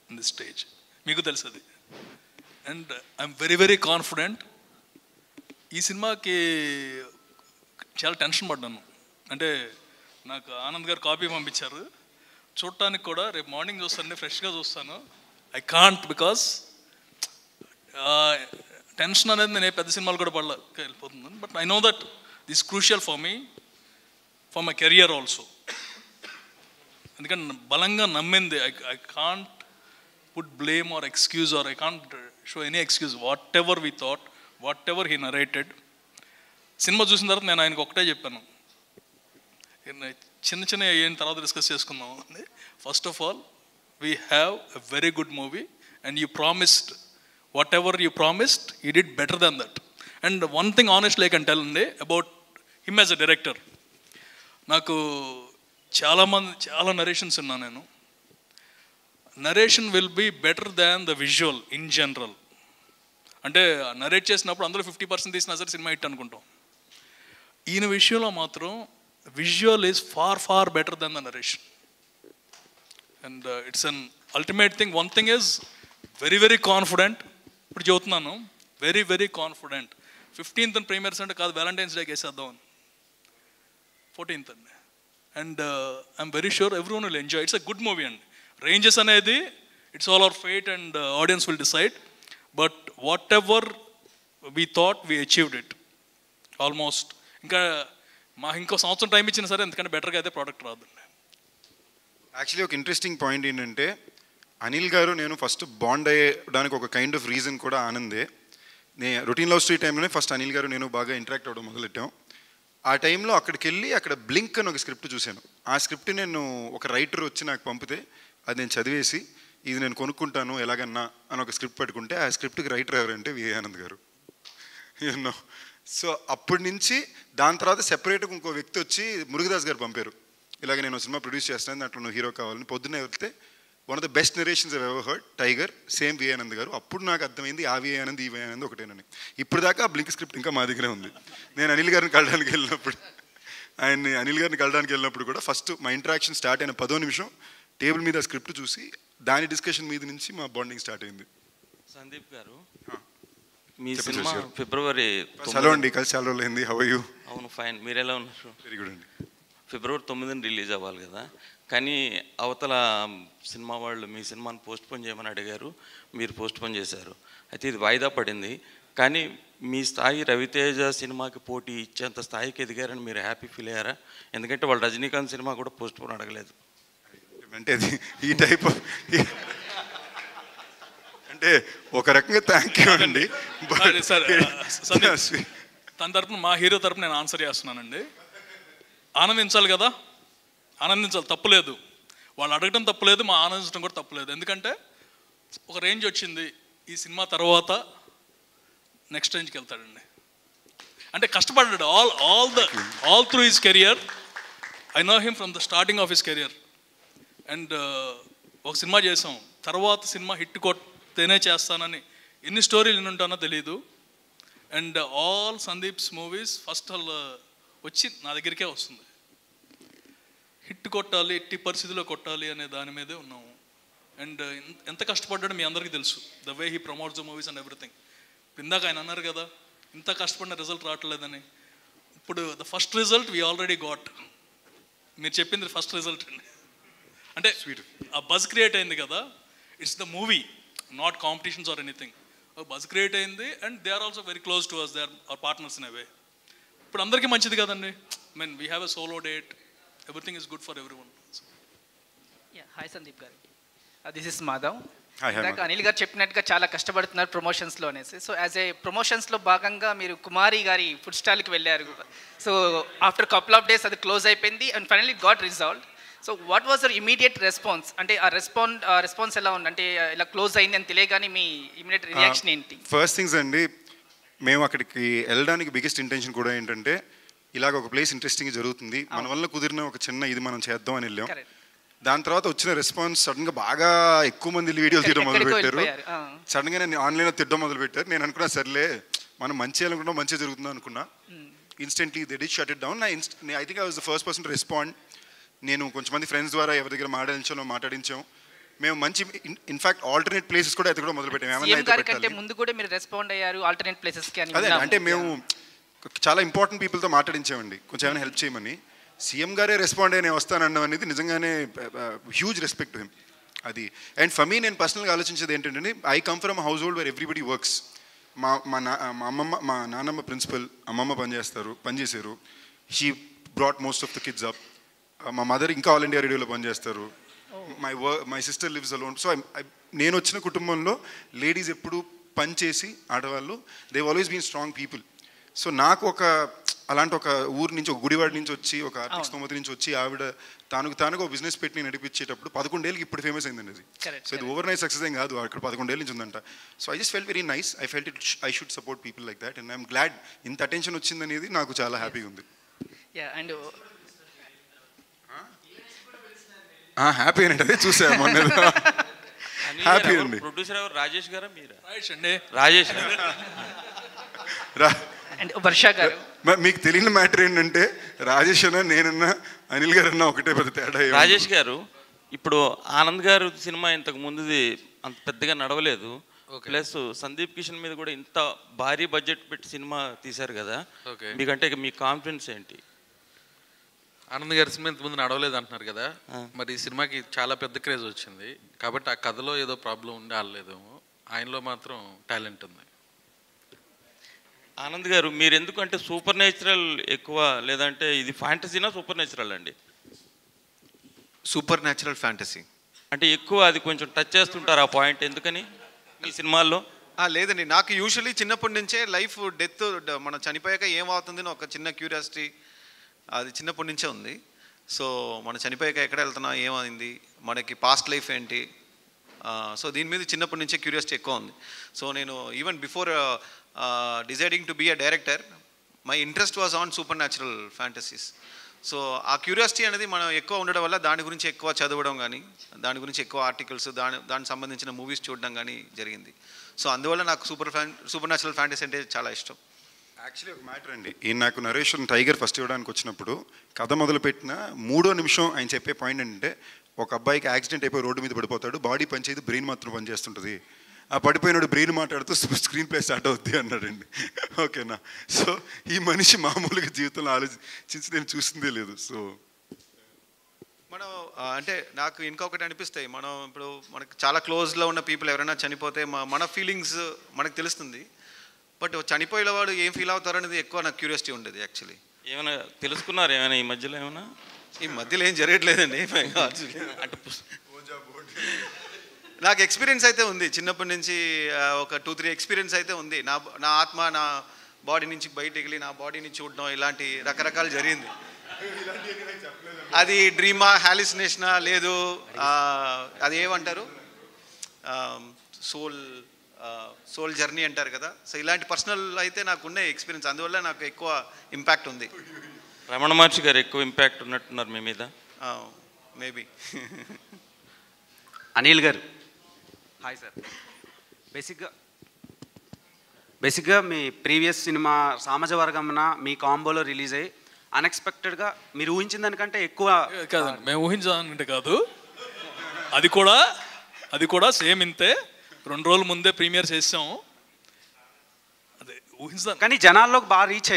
in the stage, మీకు తెలుసు అది. And I'm very very confident. ఈ సినిమాకి చాలా టెన్షన్ పడ్డాను. అంటే నాకు ఆనంద్ గారు కాపీ పంపించారు, చూడటానికి కూడా రేపు మార్నింగ్ చూస్తాను, ఫ్రెష్గా చూస్తాను. ఐ కాంట్, బికాస్ టెన్షన్ అనేది నేను పెద్ద సినిమాలు కూడా వెళ్ళిపోతున్నాను. But I know that this crucial for me, for my career also. ఎందుకంటే బలంగా నమ్మింది. I can't put blame or excuse, or I can't show any excuse. Whatever we thought, what ever he narrated. Cinema చూసిన తర్వాత నేను ఆయనకు ఒకటే చెప్పాను, చిన్న చిన్న అయిన తర్వాత డిస్కస్ చేసుకుందాం అని. First of all we have a very good movie and you promised whatever you promised you did better than that. And one thing honestly I can tell అండి about him as a director. నాకు చాలా narrations విన్నాను నేను. Narration will be better than the visual in general. అంటే narrate చేసినప్పుడు అందులో 50% తీసినా సరే సినిమా హిట్ అనుకుంటాం. ఈయన విషయంలో మాత్రం visual is far better than the narration. And it's an ultimate thing. One thing is very confident. ఇప్పుడు చెబుతున్నాను, వెరీ కాన్ఫిడెంట్. 15th ప్రీమియర్స్ అంటే కాదు, వ్యాలంటైన్స్ డేకి వేసేద్దాం అని. 14th అండి. And I'm very sure everyone will enjoy. It's a good movie అండి. Ranges అనేది it's all our fate and audience will decide. But what ever we thought we achieved it almost. ఇంకా ఇంకో సంవత్సరం time ఇచ్చినా సరే ఎందుకంటే బెటర్గా అయితే ప్రోడక్ట్ రాదండి. యాక్చువల్లీ ఒక ఇంట్రెస్టింగ్ పాయింట్ ఏంటంటే, అనిల్ గారు నేను ఫస్ట్ బాండ్ అయ్యడానికి ఒక కైండ్ ఆఫ్ రీజన్ కూడా ఆనందే. రొటీన్ లవ్ స్టోరీ టైంలోనే ఫస్ట్ అనిల్ గారు నేను బాగా ఇంటరాక్ట్ అవ్వడం మొదలెట్టాం. ఆ టైంలో అక్కడికి వెళ్ళి అక్కడ బ్లింక్ అని ఒక స్క్రిప్ట్ చూశాను. ఆ స్క్రిప్ట్ నేను ఒక రైటర్ వచ్చి నాకు పంపితే అది నేను చదివేసి ఇది నేను కొనుక్కుంటాను ఎలాగన్నా అని ఒక స్క్రిప్ట్ పెట్టుకుంటే, ఆ స్క్రిప్ట్కి రైటర్ ఎవరంటే వి ఆనంద్ గారు. యూనో, సో అప్పటి నుంచి దాని తర్వాత సెపరేట్గా ఇంకో వ్యక్తి వచ్చి మురుగదాస్ గారు పంపారు, ఇలాగ నేను సినిమా ప్రొడ్యూస్ చేస్తాను, దాంట్లో నువ్వు హీరో కావాలని. పొద్దున్నే వెళ్తే one of the best narrations I ever heard, tiger, same V Anand garu. అప్పుడు నాకు అర్థమైంది ఆ వి ఆనంద్ ఈ వి ఆనంద్ ఒకటేనని. ఇప్పుడు దాకా ఆ బ్లింక్ స్క్రిప్ట్ ఇంకా మా దగ్గరే ఉంది. నేను అనిల్ గారిని కలడానికి వెళ్ళినప్పుడు అనిల్ గారిని కలడానికి వెళ్ళినప్పుడు కూడా ఫస్ట్ మా ఇంటరాక్షన్ స్టార్ట్ అయిన 10వ నిమిషం టేబుల్ మీద స్క్రిప్ట్ చూసి దాని డిస్కషన్ మీద నుంచి మా బాండింగ్ స్టార్ట్ అయింది. సందీప్ గారు, మీ సినిమా ఫిబ్రవరి హలో అండి, కలిసి చాలా రోజులు అయింది. How are you? అవును, ఫైన్. మీరు ఎలా ఉన్నారు? వెరీ గుడ్ అండి. ఫిబ్రవరి 9న రిలీజ్ అవ్వాలి కదా, కానీ అవతల సినిమా వాళ్ళు మీ సినిమాని పోస్ట్పోన్ చేయమని అడిగారు, మీరు పోస్ట్పోన్ చేశారు. అయితే ఇది వాయిదా పడింది. కానీ మీ స్థాయి రవితేజ సినిమాకి పోటీ ఇచ్చేంత స్థాయికి ఎదిగారని మీరు హ్యాపీ ఫీల్ అయ్యారా? ఎందుకంటే వాళ్ళు రజనీకాంత్ సినిమా కూడా పోస్ట్పోన్ అడగలేదు. అంటే అది ఈ టైప్ ఆఫ్ అంటే ఒక రకంగా థ్యాంక్ యూ అండి. తన తరపున మా హీరో తరపున నేను ఆన్సర్ చేస్తున్నానండి. ఆనందించాలి కదా, ఆనందించాలి, తప్పులేదు. వాళ్ళు అడగడం తప్పులేదు, మా ఆనందించడం కూడా తప్పులేదు. ఎందుకంటే ఒక రేంజ్ వచ్చింది, ఈ సినిమా తర్వాత నెక్స్ట్ రేంజ్కి వెళ్తాడండి. అంటే కష్టపడ్డాడు all through his career. I know him from the starting of his career. And ఒక సినిమా చేసాం, తర్వాత సినిమా హిట్ కొట్టేనే చేస్తానని ఎన్ని స్టోరీలు వినుంటానో తెలీదు. And all Sandeep's movies first వచ్చి నా దగ్గరికే వస్తుంది. హిట్ కొట్టాలి, ఎట్టి పరిస్థితిలో కొట్టాలి అనే దాని మీదే ఉన్నాము. అండ్ ఎంత కష్టపడ్డాడో మీ అందరికీ తెలుసు, the way he promotes the movies and everything. ఇందాక ఆయన అన్నారు కదా, ఇంత కష్టపడిన రిజల్ట్ రావట్లేదని. ఇప్పుడు the first result we already got. మీరు చెప్పింది ఫస్ట్ రిజల్ట్ అండి. అంటే ఆ బజ్ క్రియేట్ అయింది కదా, it's the movie, not competitions or anything. Buzz create అయింది and they are also very close to us, they are our partners in a way. ఇప్పుడు అందరికీ మంచిది కదండి. I mean we have a solo date, everything is good for everyone. Hi Sandeep garu, this is Madhav. Hi, ఇందాక అనిల్ గారు చెప్పినట్టుగా చాలా కష్టపడుతున్నారు ప్రమోషన్స్లో అనేసి. సో యాజ్ ఏ ప్రమోషన్స్లో భాగంగా మీరు కుమారి గారి ఫుడ్ స్టాల్కి వెళ్ళారు. So after couple of days అది క్లోజ్ అయిపోయింది and finally got resolve. So what was your immediate response? అంటే ఆ రెస్పాన్స్ ఎలా ఉంది? అంటే ఇలా క్లోజ్ అయింది అని తెలియగానే మీ ఇమీడియట్ రియాక్షన్ ఏంటి? ఫస్ట్ థింగ్స్ అండి, మేము అక్కడికి వెళ్ళడానికి బిగ్గెస్ట్ ఇంటెన్షన్ కూడా ఏంటంటే, ఇలాగ ఒక ప్లేస్ ఇంట్రెస్టింగ్ జరుగుతుంది, మన వల్ల కుదిరిన ఒక చిన్న ఇది మనం చేద్దాం అని వెళ్ళాం. దాని తర్వాత వచ్చిన రెస్పాన్స్ సడన్గా బాగా ఎక్కువ మంది వీడియోలు తీయడం మొదలుపెట్టారు. సడన్గా నేను ఆన్లైన్లో తిట్టడం మొదలుపెట్టారు. నేను అనుకున్నా సర్లే మనం మంచి చేయాలనుకున్నా మంచిగా జరుగుతుందా అనుకున్నా. Instantly they did shut it down. I think I was the first person to respond. నేను కొంచెం మంది ఫ్రెండ్స్ ద్వారా ఎవరి దగ్గర మాట్లాడించాం. మేము మంచి ఇన్ఫాక్ట్ ఆల్టర్నేట్ ప్లేసెస్ కూడా ఎతకడం మొదలుపెట్టాము. ఏమన్నా ముందు కూడా మీరు రెస్పాండ్ అయ్యారు ఆల్టర్నేట్ ప్లేసెస్కి అని? అదే అంటే మేము చాలా ఇంపార్టెంట్ పీపుల్తో మాట్లాడించామండి, కొంచెం ఏమైనా హెల్ప్ చేయమని. సీఎం గారే రెస్పాండ్ అయినా వస్తానడం అనేది నిజంగానే హ్యూజ్ రెస్పెక్ట్ హిమ్ అది. అండ్ ఫర్ మీ, నేను పర్సనల్గా ఆలోచించేది ఏంటంటే, I come from household where everybody works. మా నాన్నమ్మ ప్రిన్సిపల్, అమ్మమ్మ పనిచేశారు. She brought most of the kids up. మా మదర్ ఇంకా ఆల్ ఇండియా రేడియోలో పనిచేస్తారు. My sister lives alone. So నేను వచ్చిన కుటుంబంలో లేడీస్ ఎప్పుడు పని చేసి ఆడవాళ్ళు they always been strong people. So నాకు అలాంటి ఒక ఊరు నుంచి, ఒక గుడివాడ నుంచి వచ్చి, ఒక ఆర్థిక స్తోమత నుంచి వచ్చి ఆవిడ తానుగా ఒక బిజినెస్ పెట్టి నడిపించేటప్పుడు 11 ఏళ్ళకి ఇప్పుడు ఫేమస్ అయిందండి అది. సో ఇది ఓవర్ నైట్ సక్సెస్ ఏం కాదు, అక్కడ 11 ఏళ్ళ నుంచి ఉందంట. So I just felt very nice. I felt it I should support people like that and I'm glad ఇంత అటెన్షన్ వచ్చిందనేది నాకు చాలా హ్యాపీగా ఉంది. హ్యాపీ అండి, అదే చూసాను మొన్న. హ్యాపీ అండి. ప్రొడ్యూసర్ ఎవరు, రాజేష్ గారా మీరా? రాజేష్ అండి. రాజేష్ అండ్ వర్ష గారు. మీకు తెలియని మ్యాటర్ ఏంటంటే రాజేష్ అన్న, నేనన్నా, అనిల్ గారు అన్న ఒకటే పెద్ద తేడా. రాజేష్ గారు, ఇప్పుడు ఆనంద్ గారు సినిమా ఇంతకు ముందుది అంత పెద్దగా నడవలేదు, ప్లస్ సందీప్ కిషన్ మీద కూడా ఇంత భారీ బడ్జెట్ పెట్టి సినిమా తీశారు కదా, మీకంటే మీ కాన్ఫిడెన్స్ ఏంటి? ఆనంద్ గారి సినిమా ఇంతకుముందు నడవలేదు అంటున్నారు కదా, మరి ఈ సినిమాకి చాలా పెద్ద క్రేజ్ వచ్చింది కాబట్టి ఆ కథలో ఏదో ప్రాబ్లం ఉండి ఆడలేదేమో, ఆయనలో మాత్రం టాలెంట్ ఉంది. ఆనంద్ గారు, మీరు ఎందుకంటే సూపర్ నేచురల్ ఎక్కువ, లేదంటే ఇది ఫ్యాంటసీనా సూపర్ నేచురల్ అండి? సూపర్ న్యాచురల్ ఫ్యాంటసీ అంటే ఎక్కువ అది కొంచెం టచ్ చేస్తుంటారు ఆ పాయింట్, ఎందుకని మీ సినిమాల్లో? లేదండి, నాకు యూజువలీ చిన్నప్పటి నుంచే లైఫ్ డెత్ మనం చనిపోయాక ఏమవుతుంది అని ఒక చిన్న క్యూరియాసిటీ అది చిన్నప్పటి నుంచే ఉంది. సో మనం చనిపోయాక ఎక్కడ వెళ్తున్నా, ఏమైంది, మనకి పాస్ట్ లైఫ్ ఏంటి, సో దీని మీద చిన్నప్పటి నుంచే క్యూరియాసిటీ ఎక్కువ ఉంది. సో నేను even before deciding to be a director my interest was on supernatural fantasies. So ఆ క్యూరియాసిటీ అనేది మనం ఎక్కువ ఉండడం వల్ల దాని గురించి ఎక్కువ చదవడం కానీ, దాని గురించి ఎక్కువ ఆర్టికల్స్, దానికి సంబంధించిన మూవీస్ చూడడం కానీ జరిగింది. సో అందువల్ల నాకు సూపర్ న్యాచురల్ ఫ్యాంటసీ అంటే చాలా ఇష్టం. యాక్చువల్లీ ఒక మ్యాటర్ అండి, ఈయన నాకు నరేషన్ టైగర్ ఫస్ట్ ఇవ్వడానికి వచ్చినప్పుడు కథ మొదలుపెట్టిన 3వ నిమిషం ఆయన చెప్పే పాయింట్ ఏంటంటే, ఒక అబ్బాయికి యాక్సిడెంట్ అయిపోయి రోడ్డు మీద పడిపోతాడు, బాడీ పనిచేయదు, బ్రెయిన్ మాత్రం పనిచేస్తుంటుంది, ఆ పడిపోయినాడు బ్రెయిన్ మాట్లాడుతూ స్క్రీన్ ప్లే స్టార్ట్ అవుద్ది అన్నాడండి. ఓకేనా? సో ఈ మనిషి మామూలుగా జీవితంలో ఆలోచించి నేను చూసిందే లేదు. సో మనం అంటే నాకు ఇంకొకటి అనిపిస్తాయి, మనం ఇప్పుడు మనకు చాలా క్లోజ్లో ఉన్న పీపుల్ ఎవరైనా చనిపోతే మన ఫీలింగ్స్ మనకు తెలుస్తుంది, బట్ చనిపోయిన వాడు ఏం ఫీల్ అవుతారు అనేది ఎక్కువ నాకు క్యూరియాసిటీ ఉండేది. యాక్చువల్లీ ఏమైనా తెలుసుకున్నారు ఏమైనా ఈ మధ్యలో? ఈ మధ్యలో ఏం జరగట్లేదండి. అంటే నాకు ఎక్స్పీరియన్స్ అయితే ఉంది చిన్నప్పటి నుంచి, ఒక 2-3 ఎక్స్పీరియన్స్ అయితే ఉంది. నా ఆత్మ నా బాడీ నుంచి బయటకు వెళ్ళి నా బాడీని చూడడం, ఇలాంటి రకరకాలు జరిగింది. అది డ్రీమా, హాలిసినేషనా, లేదు అది ఏమంటారు, సోల్ జర్నీ అంటారు కదా. సో ఇలాంటి పర్సనల్ అయితే నాకు ఉండే ఎక్స్పీరియన్స్, అందువల్ల నాకు ఎక్కువ ఇంపాక్ట్ ఉంది. రమణ మహర్షి గారు ఎక్కువ ఇంపాక్ట్ ఉన్నట్టున్నారు మీ మీద? మేబీ. అనిల్ గారు, హాయ్ సార్. బేసిక్గా మీ ప్రీవియస్ సినిమా సామాజ వర్గంన మీ కాంబోలో రిలీజ్ అయ్యి అన్ఎక్స్పెక్టెడ్గా మీరు ఊహించిన దానికంటే ఎక్కువ కాదండి, మేము ఊహించాలంటే కాదు, అది కూడా సేమ్ ఇంతే. 2 రోజుల ముందే ప్రీమియర్ చేసాము, అదే ఊహించాను. కానీ జనాల్లోకి బాగా రీచ్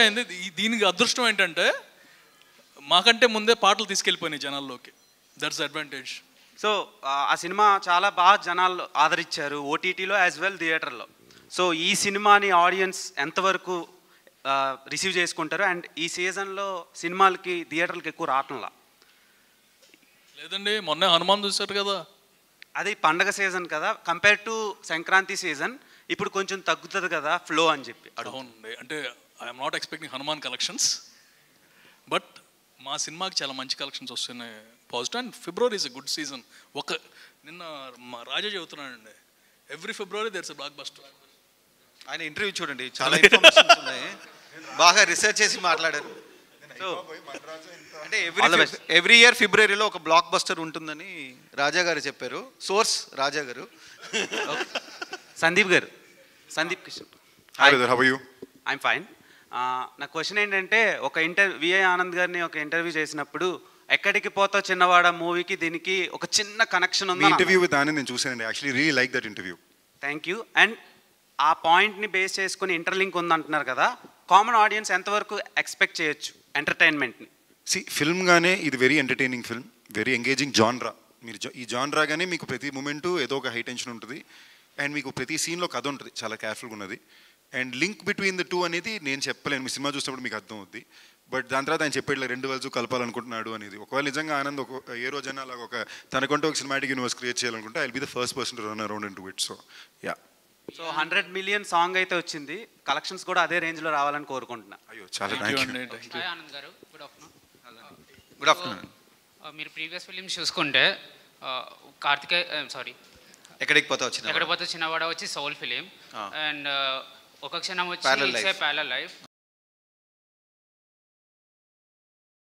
అయింది. దీనికి అదృష్టం ఏంటంటే మాకంటే ముందే పాటలు తీసుకెళ్ళిపోయినాయి జనాల్లోకి, దట్స్ అడ్వాంటేజ్. సో ఆ సినిమా చాలా బాగా జనాలు ఆదరించారు, ఓటీటీలో యాజ్ వెల్ థియేటర్లో. సో ఈ సినిమాని ఆడియన్స్ ఎంతవరకు రిసీవ్ చేసుకుంటారు? అండ్ ఈ సీజన్లో సినిమాలకి థియేటర్లకి ఎక్కువ రావట్లా లేదండి, మొన్నే హనుమాన్ చూసారు కదా, అది పండగ సీజన్ కదా, కంపేర్ టు సంక్రాంతి సీజన్ ఇప్పుడు కొంచెం తగ్గుతుంది కదా ఫ్లో అని చెప్పి. అవునండి, అంటే I'm not expecting Hanuman collections, but మా సినిమాకి చాలా మంచి కలెక్షన్స్ వస్తున్నాయి, positive. And February is a good season. నిన్న మా రాజా చెబుతున్నానండి, ఎవ్రీ ఫిబ్రవరి దేర్స్ ఎ బ్లాక్ బస్టర్. ఆయన ఇంటర్వ్యూ చూడండి, చాలా ఇన్ఫర్మేషన్స్ ఉన్నాయి, బాగా రీసెర్చ్ చేసి మాట్లాడారు. సో అంటే ఎవ్రీ ఇయర్ ఫిబ్రవరిలో ఒక బ్లాక్ బస్టర్ ఉంటుందని రాజా గారు చెప్పారు. సోర్స్ రాజా గారు. Sandeep Kishan, I'm fine. నా క్వశ్చన్ ఏంటంటే, విఐ ఆనంద్ గారిని ఒక ఇంటర్వ్యూ చేసినప్పుడు ఎక్కడికి పోతావు చిన్నవాడ మూవీకి దీనికి ఒక చిన్న కనెక్షన్ ఉంది. ఇంటర్వ్యూ విత్ ఆనంద్ నేను చూసానండి, actually really like that interview. Thank you. And ఆ పాయింట్ని బేస్ చేసుకుని ఇంటర్లింక్ ఉందంటున్నారు కదా, కామన్ ఆడియన్స్ ఎంతవరకు ఎక్స్పెక్ట్ చేయొచ్చు ఎంటర్టైన్మెంట్ని? ఫిల్మ్గానే ఇది very entertaining film, very engaging genre. మీరు ఈ జాన్రాగానే మీకు ప్రతి మూమెంటు ఏదో ఒక హై టెన్షన్ ఉంటుంది, అండ్ మీకు ప్రతి సీన్లో కథ ఉంటుంది, చాలా కేర్ఫుల్గా ఉన్నది. And link between the two అనేది నేను చెప్పలేను, మీ సినిమా చూసినప్పుడు మీకు అర్థం అవుద్ది. బట్ దాని తర్వాత ఆయన చెప్పేట్లా 2 వల్స్ కలపాలనుకుంటున్నాడు అనేది. ఒకవేళ నిజంగా ఆనంద్ ఏ రోజైనా అలాగ ఒక తనకంటూ ఒక సినిమాటిక్ యూనివర్స్ క్రియేట్ చేయాలనుకుంటే I will be the first person to run around into it. So yeah. So 100 million song అయితే వచ్చింది, కలెక్షన్స్ కూడా అదే రేంజ్లో రావాలని కోరుకుంటున్నా. అయ్యో చాలా థ్యాంక్ యూ. హాయ్ ఆనంద్ గారు, గుడ్ ఆఫ్టర్నూన్. Good afternoon. మీరు ప్రీవియస్ ఫిలిమ్స్ చూసుకుంటే ఎక్కడికి పోతా వచ్చిన ఎక్కడ పోతే చిన్నవాడ వచ్చి సోల్ ఫిలిం, అండ్ ఒక క్షణం వచ్చి ప్యారలల్ లైఫ్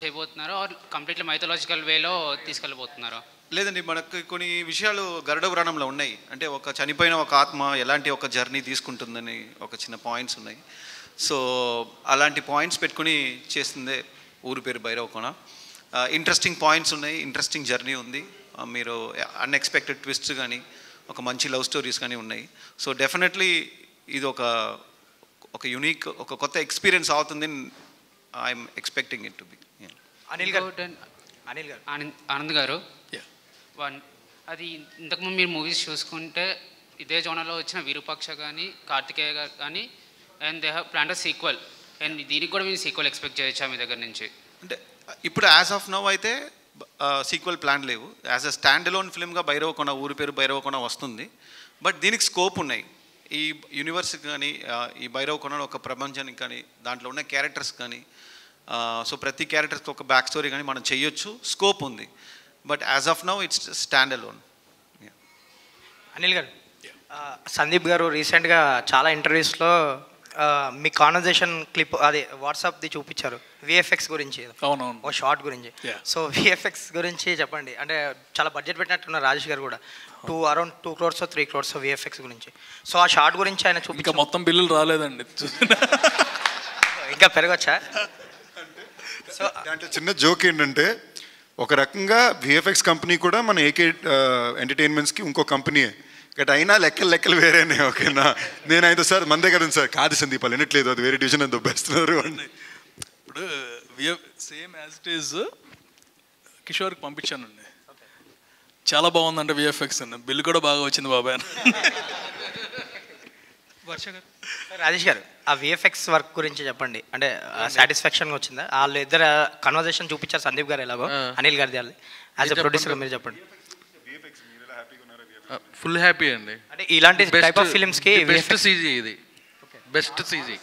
చేయబోతున్నారో ఆర్ కంప్లీట్లీ మైథలాజికల్ వేలో తీసుకెళ్ళబోతున్నారో? లేదండి, మనకు కొన్ని విషయాలు గరుడ పురాణంలో ఉన్నాయి. అంటే ఒక చనిపోయిన ఒక ఆత్మ ఎలాంటి ఒక జర్నీ తీసుకుంటుందని ఒక చిన్న పాయింట్స్ ఉన్నాయి. సో అలాంటి పాయింట్స్ పెట్టుకుని చేస్తుందే ఊరి పేరు భైరవకోన. ఇంట్రెస్టింగ్ పాయింట్స్ ఉన్నాయి, ఇంట్రెస్టింగ్ జర్నీ ఉంది. మీరు అన్ఎక్స్పెక్టెడ్ ట్విస్ట్స్ కానీ ఒక మంచి లవ్ స్టోరీస్ కానీ ఉన్నాయి. సో డెఫినెట్లీ ఇది ఒక యునీక్ ఒక కొత్త ఎక్స్పీరియన్స్ అవుతుంది. I'm expecting it to be. Anand గారు, అది ఇంతకుముందు మీరు మూవీస్ చూసుకుంటే ఇదే జోనర్లో వచ్చిన విరూపాక్ష కానీ కార్తికేయ గారు కానీ and they have plan sequel, and దీనికి కూడా మేము సీక్వెల్ ఎక్స్పెక్ట్ చేయొచ్చా మీ దగ్గర నుంచి? అంటే ఇప్పుడు యాజ్ ఆఫ్ నౌ అయితే సీక్వెల్ ప్లాన్ లేవు. యాజ్ అ స్టాండ్ అలోన్ ఫిల్మ్గా భైరవకోన ఊరి పేరు భైరవకోన వస్తుంది. బట్ దీనికి స్కోప్ ఉన్నాయి. ఈ యూనివర్స్ కానీ ఈ భైరవకోన ఒక ప్రపంచానికి కానీ దాంట్లో ఉన్న క్యారెక్టర్స్ కానీ సో ప్రతి క్యారెక్టర్స్కి ఒక బ్యాక్ స్టోరీ కానీ మనం చేయొచ్చు, స్కోప్ ఉంది. But as of now it's stand alone. Anil గారు, సందీప్ గారు రీసెంట్గా చాలా ఇంటర్వ్యూస్లో మీ కాన్వర్జేషన్ క్లిప్ అదే వాట్సాప్ది చూపించారు విఎఫ్ఎక్స్ గురించి, ఓ షార్ట్ గురించి. సో విఎఫ్ఎక్స్ గురించి చెప్పండి. అంటే చాలా బడ్జెట్ పెట్టినట్టున్నారు రాజేష్ గారు కూడా, అరౌండ్ 2 crores 3 crores విఎఫ్ఎక్స్ గురించి. సో ఆ షార్ట్ గురించి ఆయన చూపించారు. మొత్తం బిల్లులు రాలేదండి, ఇంకా పెరగచ్చా? సో దాంట్లో చిన్న జోక్ ఏంటంటే ఒక రకంగా విఎఫ్ఎక్స్ కంపెనీ కూడా మన ఏకే ఎంటర్టైన్మెంట్స్కి ఇంకో కంపెనీయే. బట్ అయినా లెక్కలు వేరేనే. ఓకేనా, నేనైతే సార్ మన దగ్గర ఉంది సార్, కాదు సందీప్ వాళ్ళు వినట్లేదు, అది వేరే డివిజన్ అని దొబ్బేస్తున్నారు అని. ఇప్పుడు సేమ్ యాజ్ ఇట్ ఈజ్ కిషోర్కి పంపించానండి, చాలా బాగుందంటే విఎఫ్ఎక్స్ అని, బిల్లు కూడా బాగా వచ్చింది బాబాయ్ అని. రాజేష్ గారు, ఆ విఎఫ్ఎక్స్ వర్క్ గురించి చెప్పండి. అంటే సాటిస్ఫాక్షన్గా వచ్చిందా? వాళ్ళు ఇద్దరు కన్వర్జేషన్ చూపించారు సందీప్ గారు ఎలాగో, అనిల్ గారిది వాళ్ళు. యాజ్ ఎ ప్రొడ్యూసర్ మీరు చెప్పండి. ఫుల్ హ్యాపీ అండి. అంటే ఇలాంటి టైప్ ఆఫ్ ఫిల్మ్స్కి బెస్ట్ సీజీ ఇది, బెస్ట్ సీజీ.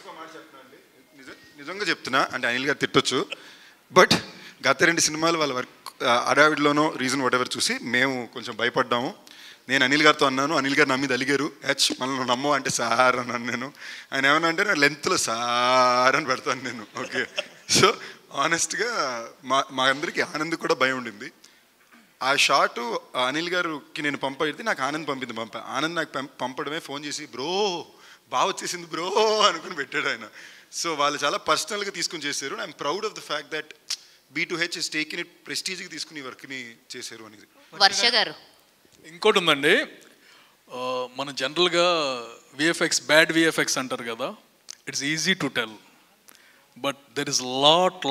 నిజంగా చెప్తున్నా, అంటే అనిల్ గారు తిట్టొచ్చు, బట్ గత 2 సినిమాలు వాళ్ళ వర్క్ అడావిడ్లోనో రీజన్ వాట్ ఎవర్ చూసి మేము కొంచెం భయపడ్డాము. నేను అనిల్ గారితో అన్నాను, అనిల్ గారు నా మీద అలిగారు, మనల్ని నమ్మవు అంటే సార్ అన్నాను నేను. ఆయన ఏమన్నా అంటే నా లెంత్లో సార్ అని పెడతాను నేను. ఓకే, సో ఆనెస్ట్గా మా అందరికీ ఆనంద్ కూడా భయం ఉండింది. ఆ షార్ట్ అనిల్ గారికి నేను పంపడితే నాకు ఆనంద్ ఆనంద్ నాకు పంపడమే ఫోన్ చేసి బ్రో బాగా వచ్చేసింది బ్రో అనుకుని పెట్టాడు ఆయన. సో వాళ్ళు చాలా పర్సనల్గా తీసుకుని చేశారు. I'm proud of the fact that B2H is taken it ప్రెస్టీజ్గా తీసుకుని వర్క్ని చేశారు అనేది. వర్ష గారు, ఇంకోటి ఉందండి, మన జనరల్గా విఎఫ్ఎక్స్ బ్యాడ్ విఎఫ్ఎక్స్ అంటారు కదా, it's easy to tell, but there is lot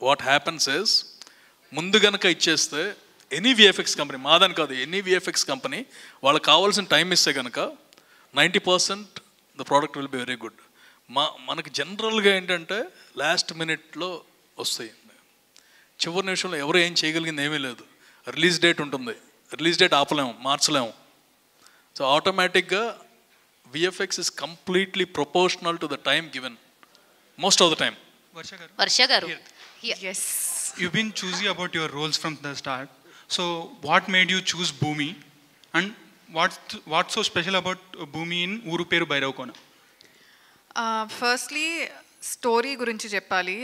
what happens is ముందు గనక ఇచ్చేస్తే ఎనీ విఎఫ్ఎక్స్ కంపెనీ, మాదని కాదు, ఎనీ విఎఫ్ఎక్స్ కంపెనీ వాళ్ళకి కావాల్సిన టైం ఇస్తే కనుక 90% the product will be very good. మనకి జనరల్గా ఏంటంటే లాస్ట్ మినిట్లో వస్తాయి, చివరి నిమిషంలో ఎవరు ఏం చేయగలిగింది ఏమీ లేదు. రిలీజ్ డేట్ ఉంటుంది, రిలీజ్ డేట్ ఆపలేము, మార్చలేము. సో ఆటోమేటిక్గా VFX is completely proportional to the time given most of the time. Varsha garu, yes, you've been choosy about your roles from the start. So what made you choose Bhumi, and what's so special about Bhumi in Uru Peru Bairavkona? Firstly story గురించి చెప్పాలి.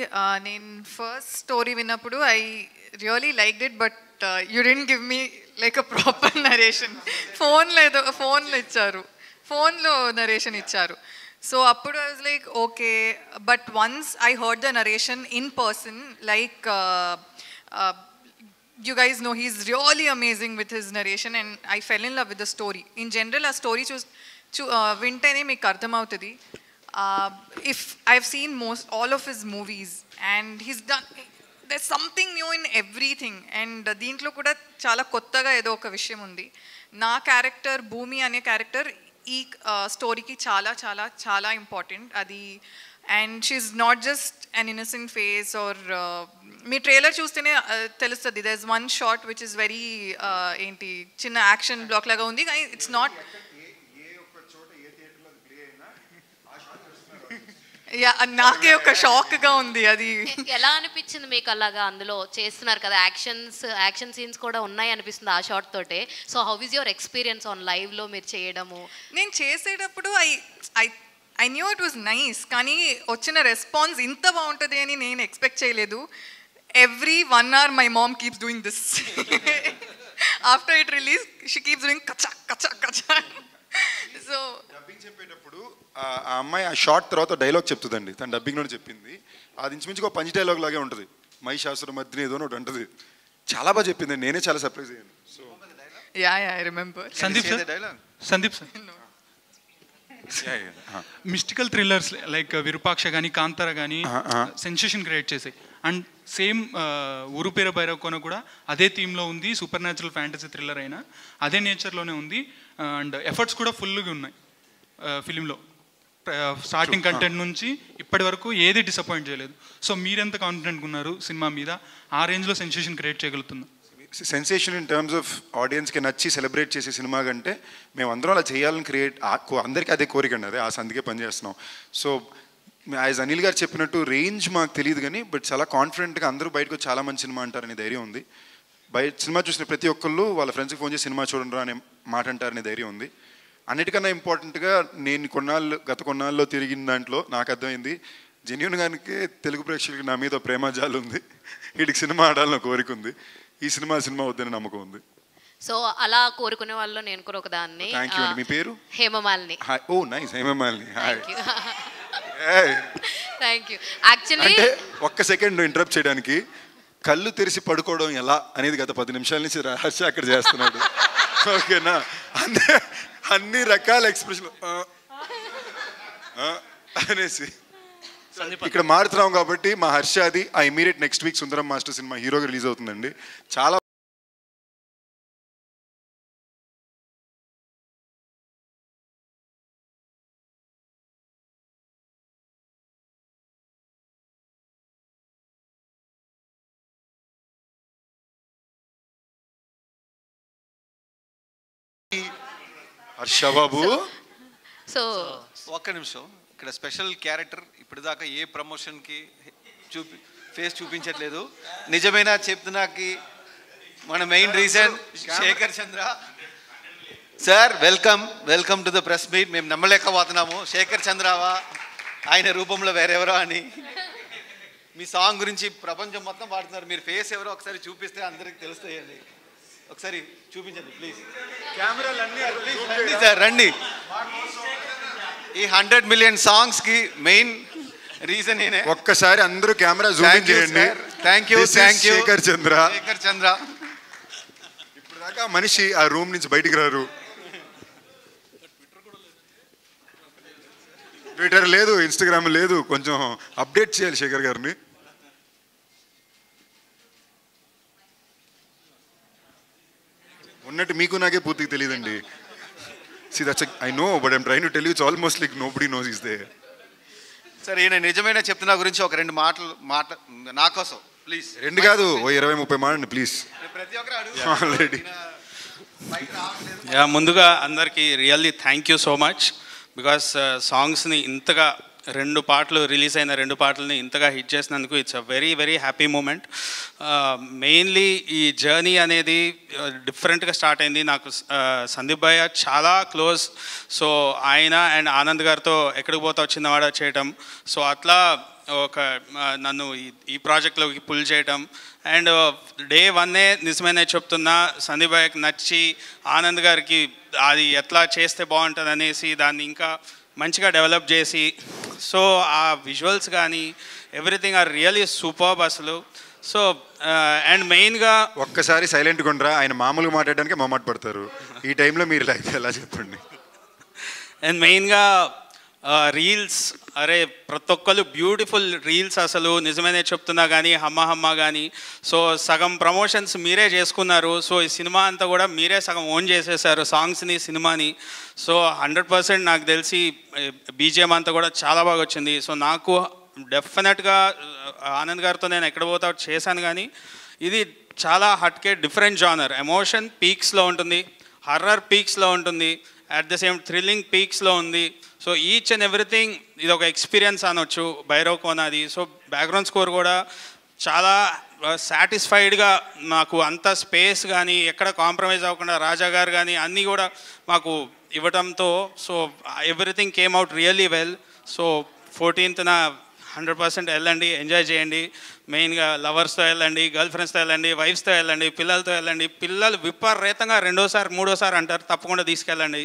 నేను first story విన్నప్పుడు I really liked it, but you didn't give me like a proper narration. ఫోన్లో ఇచ్చారు, ఫోన్లో narration ఇచ్చారు. So అప్పుడు I was like okay, but once I heard the narration in person, like you guys know he's really amazing with his narration, and I fell in love with the story. In general, a story vintene meeku ardham avutadi. If I've seen all of his movies, and he's done, there's something new in everything, and deentlo kuda chaala kottaga edo oka vishayam undi. Na character Bhumi ane character ee story ki chaala chaala chaala important adi. And she's not just an innocent face or మీ trailer చూస్తేనే తెలుస్తుంది. there's one shot which is very ఏంటి చిన్న action block లాగా ఉంది కానీ it's not నాకే ఒక షాక్ గా ఉంది. అది ఎలా అనిపించింది మీకు? అలాగా అందులో చేస్తున్నారు కదా, యాక్షన్ సీన్స్ కూడా ఉన్నాయి అనిపిస్తుంది ఆ షాట్ తోటే. So how is your experience on live లో మీరు చేయడము? నేను చేసేటప్పుడు I knew it was nice, కానీ వచ్చిన రెస్పాన్స్ ఇంత బాగుంటుంది అని నేను ఎక్స్పెక్ట్ చేయలేదు. Every 1 hour my mom keeps doing this. After it release she keeps doing కచా కచా కచా. సో డబ్బింగ్ చెప్పేటప్పుడు ఆ అమ్మాయి ఆ షార్ట్ తర్వాత డైలాగ్ చెప్తుందండి, తను డబ్బింగ్లోనే చెప్పింది. అది ఇంచుమించుగా ఒక పంచ్ డైలాగ్ లాగే ఉంటుంది. మహిషాసుర మధ్యన ఏదో ఒకటి ఉంటుంది. చాలా బాగా చెప్పింది, నేనే చాలా సర్ప్రైజ్ అయ్యాను. So I remember. Sandeep sir mystical thrillers like Virupaksha కానీ కాంతార కానీ సెన్సేషన్ క్రియేట్ చేసాయి. అండ్ సేమ్ ఊరుపేర భైరవకోన కూడా అదే థీమ్లో ఉంది. సూపర్ న్యాచురల్ ఫ్యాంటసీ థ్రిల్లర్ అయినా అదే నేచర్లోనే ఉంది. అండ్ ఎఫర్ట్స్ కూడా ఫుల్గా ఉన్నాయి ఫిలింలో. స్టార్టింగ్ కంటెంట్ నుంచి ఇప్పటి వరకు ఏది డిసప్పాయింట్ చేయలేదు. సో మీరెంత కాన్ఫిడెంట్గా ఉన్నారు సినిమా మీద? ఆ రేంజ్లో సెన్సేషన్ క్రియేట్ చేయగలుగుతున్నాం. సెన్సేషన్ ఇన్ టర్మ్స్ ఆఫ్ ఆడియన్స్కి నచ్చి సెలబ్రేట్ చేసే సినిమా కంటే మేము అందరం అలా చేయాలని అందరికీ అదే కోరిక అండి, అదే ఆ సందికే పనిచేస్తున్నాం. సో యాజ్ అనిల్ గారు చెప్పినట్టు రేంజ్ మాకు తెలియదు కానీ బట్ చాలా కాన్ఫిడెంట్గా అందరూ బయటకు చాలా మంచి సినిమా అంటారనే ధైర్యం ఉంది. బయట సినిమా చూసిన ప్రతి ఒక్కళ్ళు వాళ్ళ ఫ్రెండ్స్కి ఫోన్ చేసి సినిమా చూడండి అనే మాట అంటారనే ధైర్యం ఉంది. అన్నిటికన్నా ఇంపార్టెంట్గా నేను గత కొన్నాళ్ళలో తిరిగిన దాంట్లో నాకు అర్థమైంది జెన్యూన్గానికి తెలుగు ప్రేక్షకులకి నా మీద ప్రేమజాలు ఉంది. వీటికి సినిమా ఆడాలని కోరిక ఉంది. ఈ సినిమా వద్దని నమ్మకం ఉంది. సో అలా కోరుకునే వాళ్ళు నేను కూడా ఒకదాన్ని. థ్యాంక్ యూ అండి. మీ పేరు? Hemamalini. Oh nice, Hemamalini. Thank you. Actually అంటే ఒక్క సెకండ్ ఇంటరప్ట్ చేయడానికి, కళ్ళు తెరిచి పడుకోవడం ఎలా అనేది గత 10 నిమిషాల నుంచి హర్ష అక్కడ చేస్తున్నాడు. ఓకేనా? అన్ని రకాల ఎక్స్ప్రెషన్ అనేసి ఇక్కడ మారుతున్నాం కాబట్టి మా హర్ష అది ఆ ఇమీడియట్ నెక్స్ట్ వీక్ సుందరం మాస్టర్ సినిమా హీరోగా రిలీజ్ అవుతుందండి. చాలా హర్ష బాబు. సో ఒక్క నిమిషం, ఇక్కడ స్పెషల్ క్యారెక్టర్ ఇప్పటిదాకా ఏ ప్రమోషన్కి ఫేస్ చూపించట్లేదు. నిజమైన చెప్తున్నాకి మన main reason Shekhar Chandra sir. Welcome to the press meet. మేము నమ్మలేకపోతున్నాము శేఖర్ చంద్రవా ఆయన రూపంలో వేరెవరో అని. మీ సాంగ్ గురించి ప్రపంచం మొత్తం పాడుతున్నారు, మీరు ఫేస్ ఎవరో ఒకసారి చూపిస్తే అందరికి తెలుస్తాయండి. ఒకసారి చూపించండి ప్లీజ్. కెమెరాలు అన్నీ రండి సార్, రండి. ఈ 100 million సాంగ్స్కి మెయిన్ రీజన్ ఏనే. ఒక్కసారి అందరూ కెమెరా జూమ్ చేయండి. థ్యాంక్ యూ శేఖర్ చంద్ర. ఇప్పుడు దాకా మనిషి ఆ రూమ్ నుంచి బయటికి రారు. ట్విట్టర్ లేదు, ఇన్స్టాగ్రామ్ లేదు. కొంచెం అప్డేట్ చేయాలి శేఖర్ గారిని. ఉన్నట్టు మీకు నాకే పూర్తిగా తెలియదండి. See, I know, but I'm trying to tell you, it's almost like nobody knows he's there. సరే, ఈయన నిజమైన చెప్తున్నా గురించి ఒక 2 మాటలు నా కోసం ప్లీజ్. 2 కాదు, 20-30 మాటండి ప్లీజ్. ప్రతి ఒక్కరు ఆల్రెడీ. ముందుగా అందరికీ really thank you so much. Because సాంగ్స్ని ఇంతగా 2 పాటలు రిలీజ్ అయిన 2 పాటలని ఇంతగా హిట్ చేసినందుకు it's a very very happy moment. Mainly ఈ జర్నీ అనేది డిఫరెంట్గా స్టార్ట్ అయింది. నాకు సందీప్ భయ్య చాలా క్లోజ్. సో ఆయన అండ్ ఆనంద్ గారితో ఎక్కడికి పోతా చిన్నవాడ చేయటం, సో అట్లా ఒక నన్ను ఈ ప్రాజెక్ట్లోకి పుల్ చేయటం. అండ్ డే 1 నిజమైన చెప్తున్నా, సందీప్ భయ్యకి నచ్చి ఆనంద్ గారికి అది ఎట్లా చేస్తే బాగుంటుంది అనేసి దాన్ని ఇంకా మంచిగా డెవలప్ చేసి, సో ఆ విజువల్స్ కానీ ఎవ్రీథింగ్ ఆర్ రియల్లీ సూపర్బ్ అసలు. సో అండ్ మెయిన్గా ఒక్కసారి సైలెంట్గా ఉండరా, ఆయన మామూలుగా మాట్లాడడానికి మొహమాట పడతారు. ఈ టైంలో మీరు ఎలా చెప్పండి. అండ్ మెయిన్గా రీల్స్, అరే ప్రతి ఒక్కరు బ్యూటిఫుల్ రీల్స్, అసలు నిజమేనే చెప్తున్నా కానీ హమ్మ హమ్మ కానీ. సో సగం ప్రమోషన్స్ మీరే చేసుకున్నారు. సో ఈ సినిమా అంతా కూడా మీరే సగం ఓన్ చేసేసారు, సాంగ్స్ని, సినిమాని. సో 100% నాకు తెలిసి బీజిఎం అంతా కూడా చాలా బాగా వచ్చింది. సో నాకు డెఫినెట్గా ఆనంద్ గారితో నేను ఎక్కడ పోతా చేశాను, కానీ ఇది చాలా హట్కే డిఫరెంట్ జానర్. ఎమోషన్ పీక్స్లో ఉంటుంది, హర్రర్ పీక్స్లో ఉంటుంది, అట్ ద సేమ్ థ్రిల్లింగ్ పీక్స్లో ఉంది. సో ఈచ్ అండ్ ఎవ్రీథింగ్ ఇది ఒక ఎక్స్పీరియన్స్ అనొచ్చు భైరవ్ కోనాది. సో బ్యాక్గ్రౌండ్ స్కోర్ కూడా చాలా సాటిస్ఫైడ్గా నాకు అంత స్పేస్ కానీ ఎక్కడ కాంప్రమైజ్ అవ్వకుండా రాజా గారు కానీ అన్నీ కూడా మాకు ఇవ్వడంతో so everything came out really well. So 14th 100% వెళ్ళండి, ఎంజాయ్ చేయండి. మెయిన్గా లవర్స్తో వెళ్ళండి, గర్ల్ ఫ్రెండ్స్తో వెళ్ళండి, వైఫ్స్తో వెళ్ళండి, పిల్లలతో వెళ్ళండి. పిల్లలు విపరీతంగా 2వ సారి 3వ సారి అంటారు, తప్పకుండా తీసుకెళ్ళండి.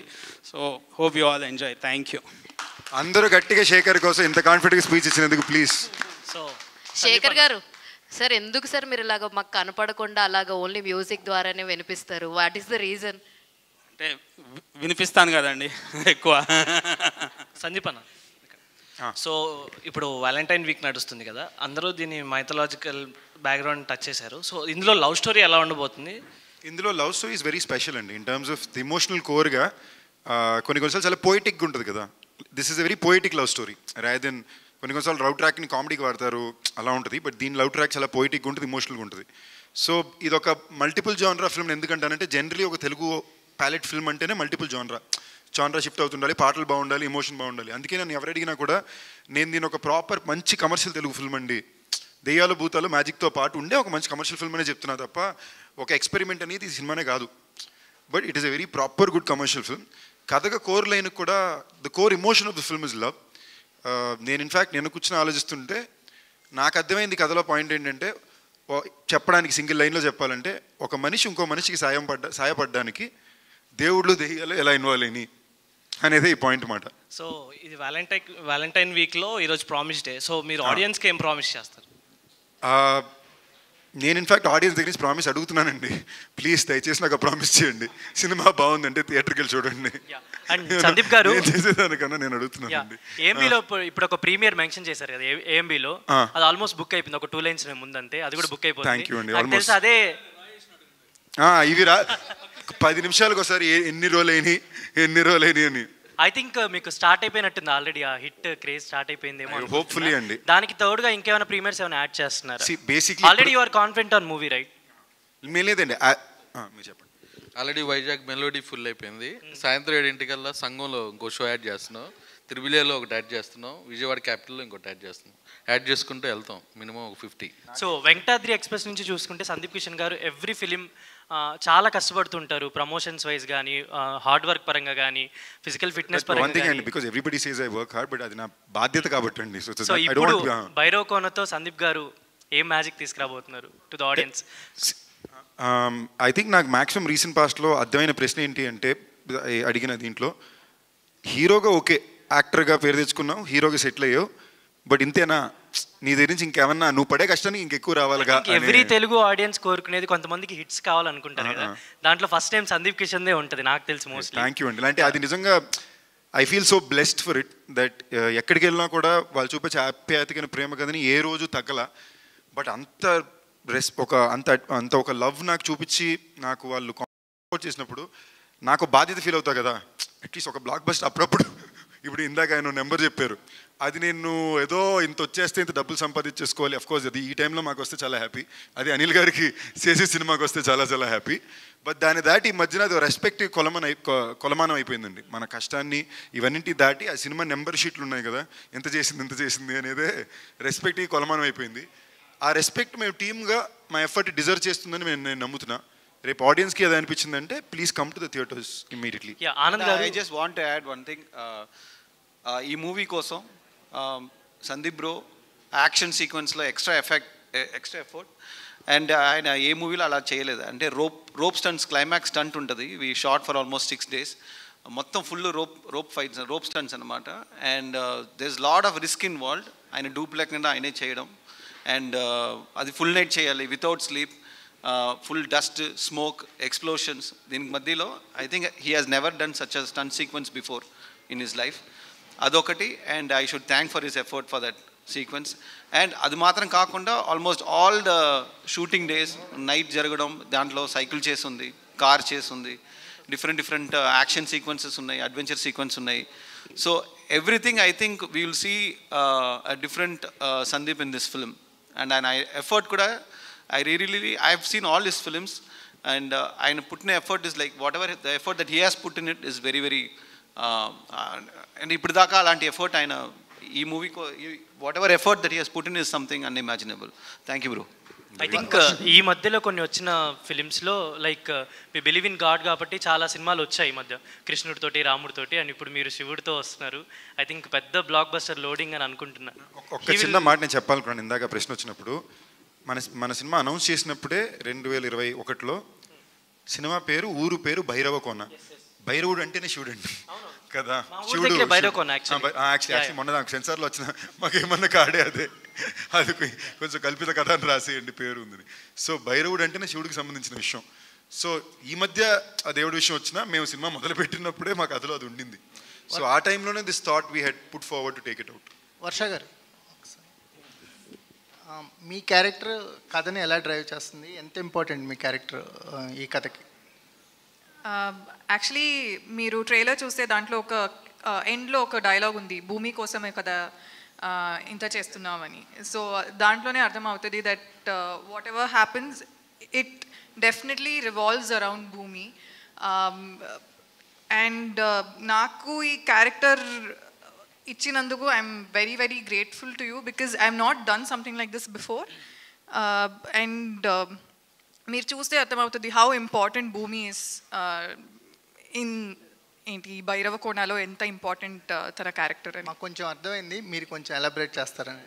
So hope you all enjoy. Thank you. అందరూ గట్టిగా శేఖర్ కోసం ఇంత కాన్ఫిడెంట్గా స్పీచ్ ఇచ్చినందుకు ప్లీజ్. సో శేఖర్ గారు సార్, ఎందుకు సార్ మీరు ఇలాగ మాకు కనపడకుండా అలాగ ఓన్లీ మ్యూజిక్ ద్వారానే వినిపిస్తారు? What is the reason? అంటే వినిపిస్తాను కదండి ఎక్కువ. సందీప్ అన్న, సో ఇప్పుడు వ్యాలంటైన్ వీక్ నడుస్తుంది కదా, అందరూ దీన్ని మైథలాజికల్ బ్యాక్గ్రౌండ్ టచ్ చేశారు. సో ఇందులో లవ్ స్టోరీ ఎలా ఉండబోతుంది? ఇందులో love story is very special అండి. In terms of the emotional కోర్గా కొన్నిసార్లు చాలా పోయిటిక్గా ఉంటుంది కదా. This is a very poetic love story rather then కొన్నిసార్లు లవ్ ట్రాక్ని కామెడీకి వాడతారు, అలా ఉంటుంది. బట్ దీని లవ్ ట్రాక్ చాలా పోయిటిక్గా ఉంటుంది, ఎమోషనల్గా ఉంటుంది. సో ఇది ఒక మల్టిపుల్ జానరా ఫిల్మ్. ఎందుకంటానంటే జనరలీ ఒక తెలుగు ప్యాలెట్ ఫిల్మ్ అంటేనే మల్టిపుల్ జానరా షిఫ్ట్ అవుతుండాలి, పాటలు బాగుండాలి, ఎమోషన్ బాగుండాలి. అందుకే నన్ను ఎవరు అడిగినా కూడా నేను దీని ఒక ప్రాపర్ మంచి కమర్షియల్ తెలుగు ఫిల్మ్ అండి, దెయ్యాలు భూతాలు మ్యాజిక్తో పాటు ఉండే ఒక మంచి కమర్షియల్ ఫిల్మ్ అనే చెప్తున్నా తప్ప ఒక ఎక్స్పెరిమెంట్ అనేది ఈ సినిమానే కాదు. But it is a very proper good commercial film. కథగా కోర్ లైన్ కూడా the core emotion of the film is love. నేను ఇన్ఫ్యాక్ట్ నేను కూర్చొని ఆలోచిస్తుంటే నాకు అర్థమైంది కథలో పాయింట్ ఏంటంటే, చెప్పడానికి సింగిల్ లైన్లో చెప్పాలంటే, ఒక మనిషి ఇంకో మనిషికి సాయపడడానికి దేవుళ్ళు దెయ్యాలు ఎలా ఇన్వాల్వ్ అయినాయి అనేది ఈ పాయింట్ మాట. సో ఇది వ్యాలంటైన్ వీక్లో ఈరోజు ప్రామిస్ డే. సో మీరు ఆడియన్స్కి ఏం ప్రామిస్ చేస్తారు? నేను ఇన్ఫ్యాక్ట్ ఆడియన్స్ దగ్గర నుంచి ప్రామిస్ అడుగుతున్నానండి. ప్లీజ్ దయచేసి నాకు ప్రామిస్ చేయండి, సినిమా బాగుందంటే థియేటర్కి వెళ్ళి చూడండి. అండ్ సందీప్ గారు చేసేదానికన్నా నేను అడుగుతున్నానండి. ఏఎంబీలో ఇప్పుడు ఒక ప్రీమియర్ మెన్షన్ చేశారు కదా ఏఎంబీలో, అది ఆల్మోస్ట్ బుక్ అయిపోయింది. ఒక 2 lines ముందంతే అది కూడా బుక్ అయిపోయింది. థ్యాంక్ యూ అండి. నాకు తెలుసు అదే ఇవి 10 నిమిషాలకు ఒకసారి ఎన్ని రోజులైనాయి అని. ఐ థింక్ మీకు స్టార్ట్ అయిపోయినట్టుంది ఆల్రెడీ, ఆ హిట్ క్రేజ్ స్టార్ట్ అయిపోయిందేమో. హోప్ఫుల్లీ అండి. దానికి తోడుగా ఇంకేమైనా ప్రీమియర్స్ ఏమైనా యాడ్ చేస్తున్నారు? Basically already you are confident on movie right? లేదండి, మీరు చెప్పండి. ఆల్రెడీ వైజాగ్ మెలోడీ ఫుల్ అయిపోయింది. సాయంత్రం 7 సంఘంలో ఇంకో షో యాడ్ చేస్తున్నాం, తిరువిలేలో ఒకటి యాడ్ చేస్తున్నాం, విజయవాడ క్యాపిటల్లో ఇంకోటి యాడ్ చేస్తున్నాం. యాడ్ చేసుకుంటూ వెళ్తాం మినిమం ఒక 50. సో వెంకటాద్రి ఎక్స్ప్రెస్ నుంచి చూసుకుంటే సందీప్ కిషన్ గారు ఎవ్రీ ఫిలిం చాలా కష్టపడుతుంటారు, ప్రమోషన్స్ వైజ్ కానీ, హార్డ్ వర్క్ పరంగా కానీ, ఫిజికల్ ఫిట్నెస్ పరంగా కానీ. Because everybody says I work hard, but అది నా బాధ్యత కాబట్టి అండి. సో ఇప్పుడు భైరవ్ కోనతో సందీప్ గారు ఏం మ్యాజిక్ తీసుకురాబోతున్నారు to the audience? I think నాకు మ్యాక్సిమం రీసెంట్ పాస్ట్లో అర్థమైన ప్రశ్న ఏంటి అంటే, అడిగిన దీంట్లో హీరోగా ఓకే, యాక్టర్గా పేరు తెచ్చుకున్నావు, హీరోగా సెటిల్ అయ్యావు, బట్ ఇంతేనా నీ దగ్గర నుంచి ఇంకేమన్నా నువ్వు పడే కష్టానికి ఇంకెక్కువ రావాలిగా? ఎవ్రీ తెలుగు ఆడియన్స్ కోరుకునేది కొంతమందికి హిట్స్ కావాలనుకుంటారు కదా, దాంట్లో ఫస్ట్ టైం సందీప్ కిషన్దే ఉంటుంది నాకు తెలిసి మోస్ట్లీ. థ్యాంక్ యూ అండి. అంటే అది నిజంగా I feel so blessed for it that ఎక్కడికి వెళ్ళినా కూడా వాళ్ళు చూపించే ఆప్యాయతకైన ప్రేమ కదని ఏ రోజు తగ్గల. బట్ అంత అంత ఒక లవ్ నాకు చూపించి నాకు వాళ్ళు సపోర్ట్ చేసినప్పుడు నాకు బాధ్యత ఫీల్ అవుతా కదా. అట్లీస్ట్ ఒక బ్లాక్ బస్టర్ అప్పుడప్పుడు, ఇప్పుడు ఇందాక ఆయన నెంబర్ చెప్పారు, అది నేను ఏదో ఇంత వచ్చేస్తే ఇంత డబ్బులు సంపాదించేసుకోవాలి. అఫ్కోర్స్ అది ఈ టైంలో మాకు వస్తే చాలా హ్యాపీ, అది అనిల్ గారికి చేసే సినిమాకి వస్తే చాలా చాలా హ్యాపీ. బట్ దాన్ని దాటి ఈ మధ్యన అది రెస్పెక్ట్ కొలమానం అయిపోయిందండి. మన కష్టాన్ని ఇవన్నింటి దాటి ఆ సినిమా నెంబర్ షీట్లు ఉన్నాయి కదా, ఎంత చేసింది అనేదే రెస్పెక్ట్ కొలమానం అయిపోయింది. ఆ రెస్పెక్ట్ మేము టీమ్గా మా ఎఫర్ట్ డిజర్వ్ చేస్తుందని నేను నమ్ముతున్నా. రేపు ఆడియన్స్కి అది అనిపించిందంటే please come to the theatres immediately. I just want to add one thing. ఈ మూవీ కోసం సందీప్ బ్రో యాక్షన్ సీక్వెన్స్లో ఎక్స్ట్రా ఎఫర్ట్, అండ్ ఆయన ఏ మూవీలో అలా చేయలేదు. అంటే రోప్ స్టంట్స్, క్లైమాక్స్ స్టంట్ ఉంటుంది, we shot for almost 6 days, మొత్తం full rope fights, rope stunts అనమాట. And there is lot of risk involved. ఆయన డూప్ లేకుండా ఆయనే చేయడం, అండ్ అది ఫుల్ నైట్ చేయాలి without sleep, full dust, smoke, explosions. దీనికి మధ్యలో I think he has never done such a stunt sequence before in his life. అదొకటి. And I should thank for his effort for that sequence. And అది మాత్రం కాకుండా almost all the shooting days night జరగడం, దాంట్లో cycle చేసి ఉంది, car చేసి ఉంది, డిఫరెంట్ యాక్షన్ సీక్వెన్సెస్ ఉన్నాయి, అడ్వెంచర్ సీక్వెన్స్ ఉన్నాయి. So everything I think we will see a different Sandeep in this film. And ఆయన ఎఫర్ట్ కూడా I have seen all his films and ఆయన పుట్టిన effort is like whatever the effort that he has put in it is very and ఇప్పుడు దాకా అలాంటి effort ఆయన ఈ మూవీకి whatever effort that he has put in is something unimaginable. Thank you bro. I think ఈ మధ్యలో కొన్ని వచ్చిన ఫిలిమ్స్లో లైక్ మీ బిలీవ్ ఇన్ గాడ్ కాబట్టి చాలా సినిమాలు వచ్చాయి ఈ మధ్య, కృష్ణుడితోటి రాముడితోటి, అండ్ ఇప్పుడు మీరు శివుడితో వస్తున్నారు. ఐ థింక్ పెద్ద బ్లాక్ బస్టర్ లోడింగ్ అని అనుకుంటున్నాను. ఒక చిన్న మాట నేను చెప్పాలనుకున్నాను ఇందాక ప్రశ్న వచ్చినప్పుడు. మన సినిమా అనౌన్స్ చేసినప్పుడే 2021లో సినిమా పేరు ఊరు పేరు భైరవ కోన. భైరవుడు అంటేనే శివుడు అండి కదా. శివుడు యాక్చువల్లీ మొన్న నాకు సెన్సార్లో వచ్చిన మాకేమన్నా కాడే అది కొంచెం కల్పిత కథ అని రాసేయండి పేరు ఉంది. సో భైరవుడు అంటేనే శివుడికి సంబంధించిన విషయం. సో ఈ మధ్య ఆ దేవుడి విషయం వచ్చినా మేము సినిమా మొదలు పెట్టినప్పుడే మా కథలో అది ఉండింది. సో ఆ టైంలోనే this thought we had put forward to take it out. Varsha garu, మీ క్యారెక్టర్ కథని ఎలా డ్రైవ్ చేస్తుంది? ఎంత ఇంపార్టెంట్ మీ క్యారెక్టర్ ఈ కథకి? యాక్చువల్లీ మీరు ట్రైలర్ చూస్తే దాంట్లో ఒక ఎండ్లో ఒక డైలాగ్ ఉంది, భూమి కోసమే కదా ఇంత చేస్తున్నామని. సో దాంట్లోనే అర్థమవుతుంది that what ever happens it definitely revolves around భూమి. అండ్ నాకు ఈ క్యారెక్టర్ ఇచ్చినందుకు I'm very grateful to you because I'm not done something like this before. And మీరు చూస్తే అర్థమవుతుంది హౌ ఇంపార్టెంట్ భూమి ఇస్ ఇన్ ఏంటి భైరవ కోణాలో ఎంత ఇంపార్టెంట్ తన క్యారెక్టర్ అని మాకు కొంచెం అర్థమైంది, మీరు కొంచెం ఎలాబరేట్ చేస్తారని.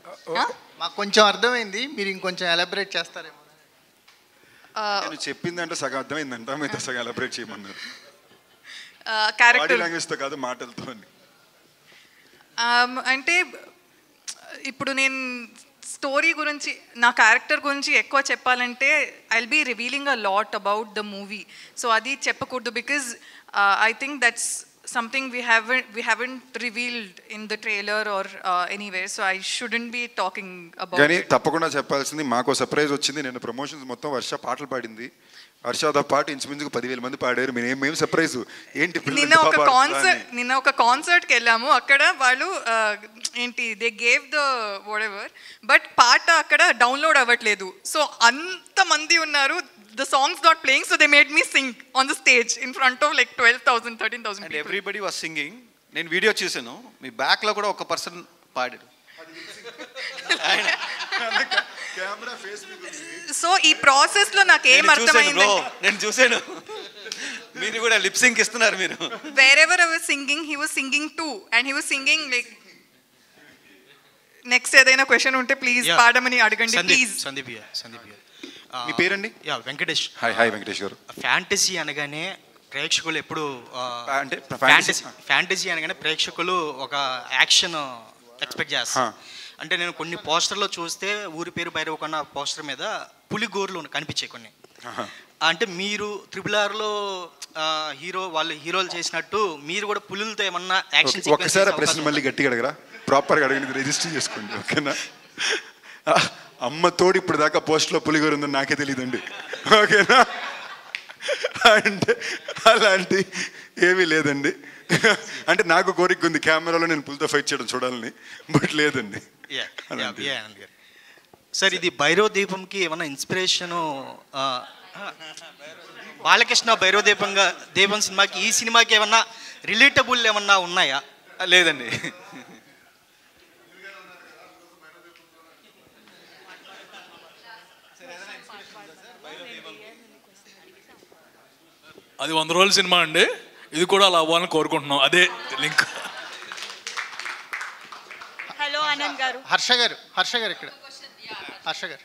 మాకు కొంచెం అర్థమైంది, మీరు ఇంకొంచెం ఎలాబరేట్ చేస్తారేమో. నేను చెప్పిందంటే సగం అర్థమైందంట, మీతో సగం ఎలాబరేట్ చేయమన్నారు. క్యారెక్టర్ లాంగ్వేజ్తో కాదు మాటలతో అని. అంటే ఇప్పుడు నేను స్టోరీ గురించి నా క్యారెక్టర్ గురించి ఎక్కువ చెప్పాలంటే I will be revealing a lot about the movie. So అది చెప్పకూడదు because I think that's something we haven't revealed in the trailer or anywhere, so I shouldn't be talking about కానీ it. తప్పకుండా చెప్పాల్సింది, మాకు surprise వచ్చింది. నేను promotions మొత్తం వర్ష పాటలు పాడింది. వర్షతో పాటు ఇంచుమించుకు 10,000 మంది పాడారు. మేము సర్ప్రైజ్ ఏంటి నిన్న ఒక కాన్సర్ట్కి వెళ్ళాము. అక్కడ వాళ్ళు ఏంటి they gave the what ever, but పాట అక్కడ డౌన్లోడ్ అవ్వట్లేదు. సో అంతమంది ఉన్నారు, the song's not playing, so they made me sing on the stage in front of like 12,000 13,000 people. And everybody was singing. నేను వీడియో చూసాను, మీ బ్యాక్ లో కూడా ఒక పర్సన్ పాడాడు. సో ఈ ప్రాసెస్ లో నాకు ఏం అర్థమైంది, నేను చూసాను మీరు కూడా లిప్ సింక్ ఇస్తున్నారు. మీరు wherever I was singing he was singing too, and he was singing like next ఏదైనా క్వశ్చన్ ఉంటే ప్లీజ్ పాడమని అడగండి ప్లీజ్. సందీప్ మీ పేరండి? వెంకటేష్. హాయ్ వెంకటేష్ గారు. ఫ్యాంటసీ అనగానే ప్రేక్షకులు ఎప్పుడు అంటే ఫ్యాంటసీ అనగానే ప్రేక్షకులు ఒక యాక్షన్ ఎక్స్పెక్ట్ చేస్తారు. అంటే నేను కొన్ని పోస్టర్లో చూస్తే ఊరి పేరు భైరవ కొన్న పోస్టర్ మీద పులి గోర్లు కనిపించాయి కొన్ని. అంటే మీరు RRRలో వాళ్ళు హీరోలు చేసినట్టు మీరు కూడా పులులతో ఏమన్నా యాక్షన్ ఒకసారి ప్రశ్న మళ్ళీ గట్టిగా అడగరా, ప్రాపర్గా అడగండి, రిజిస్టర్ చేసుకోండి ఓకేనా. అమ్మ తోడు ఇప్పుడు దాకా పోస్ట్లో పులిగోరు ఉందని నాకే తెలియదండి ఓకేనా. అంటే అలాంటి ఏమీ లేదండి. అంటే నాకు కోరిక ఉంది కెమెరాలో నేను పులితో ఫైట్ చేయడం చూడాలని, బట్ లేదండి. సార్ ఇది భైరవ దీపంకి ఏమన్నా ఇన్స్పిరేషను, బాలకృష్ణ భైరవ దీపం సినిమాకి ఈ సినిమాకి ఏమన్నా రిలేటబుల్ ఏమన్నా ఉన్నాయా? లేదండి. అది 100 రోజుల సినిమా అండి, ఇది కూడా అలా అవ్వాలని కోరుకుంటున్నాం. అదే లింక్. హలో ఆనంద్ గారు. హర్ష గారు ఇక్కడ. హర్ష గారు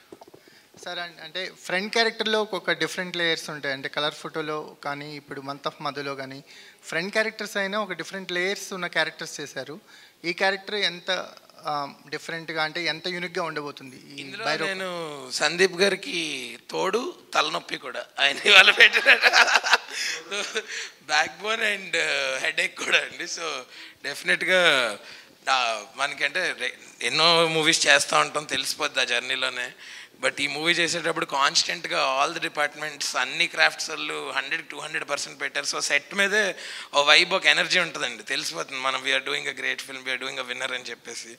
సార్, అంటే ఫ్రంట్ క్యారెక్టర్లో ఒక డిఫరెంట్ లేయర్స్ ఉంటాయి. అంటే కలర్ ఫోటోలో కానీ ఇప్పుడు మంత్ ఆఫ్ మధులో కానీ ఫ్రంట్ క్యారెక్టర్స్ అయినా ఒక డిఫరెంట్ లేయర్స్ ఉన్న క్యారెక్టర్స్ చేశారు. ఈ క్యారెక్టర్ ఎంత డిఫరెంట్గా అంటే ఎంత యూనిక్గా ఉండబోతుంది? నేను సందీప్ గారికి తోడు తలనొప్పి కూడా ఆయన ఇవాళ పెట్టినట్టు బ్యాక్ బోన్ అండ్ హెడేక్ కూడా అండి. సో డెఫినెట్గా మనకంటే ఎన్నో మూవీస్ చేస్తూ ఉంటాం, తెలిసిపోద్ది ఆ జర్నీలోనే. బట్ ఈ మూవీ చేసేటప్పుడు కాన్స్టెంట్గా ఆల్ ది డిపార్ట్మెంట్స్ అన్ని క్రాఫ్ట్స్ వాళ్ళు 100-200% పెట్టారు. సో సెట్ మీదే ఓ వైబ్, ఒక ఎనర్జీ ఉంటుందండి, తెలిసిపోతుంది మనం we are doing a great film, we are doing a winner అని చెప్పేసి.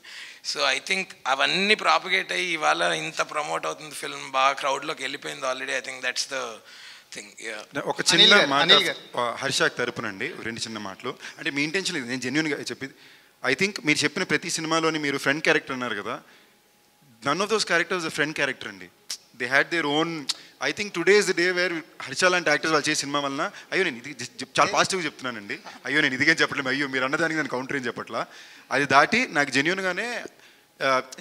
సో ఐ థింక్ అవన్నీ ప్రాపగేట్ అయ్యి ఇవాళ ఇంత ప్రమోట్ అవుతుంది ఫిల్మ్, బాగా క్రౌడ్లోకి వెళ్ళిపోయింది already. I think that's the thing. ఒక చిన్న మాట హర్షాక్ తరపునండి, 2 చిన్న మాటలు. అంటే మీ ఇంటెన్షన్ లేదు, నేను జెన్యున్గా చెప్పేది. ఐ థింక్ మీరు చెప్పిన ప్రతి సినిమాలోని మీరు ఫ్రెండ్ క్యారెక్టర్ అన్నారు కదా, none of those characters friend character అండి. They had their own. I think today is the day where Harsha లాంటి యాక్టర్స్ వాళ్ళు చేసే సినిమా వలన, అయ్యో నేను ఇది చాలా పాజిటివ్గా చెప్తున్నానండి, అయ్యో నేను ఇదిగా చెప్పట్లేదు, అయ్యో మీరు అన్నదానికి నేను కౌంటర్ ఏం చెప్పట్లా, అది దాటి నాకు జెన్యున్గానే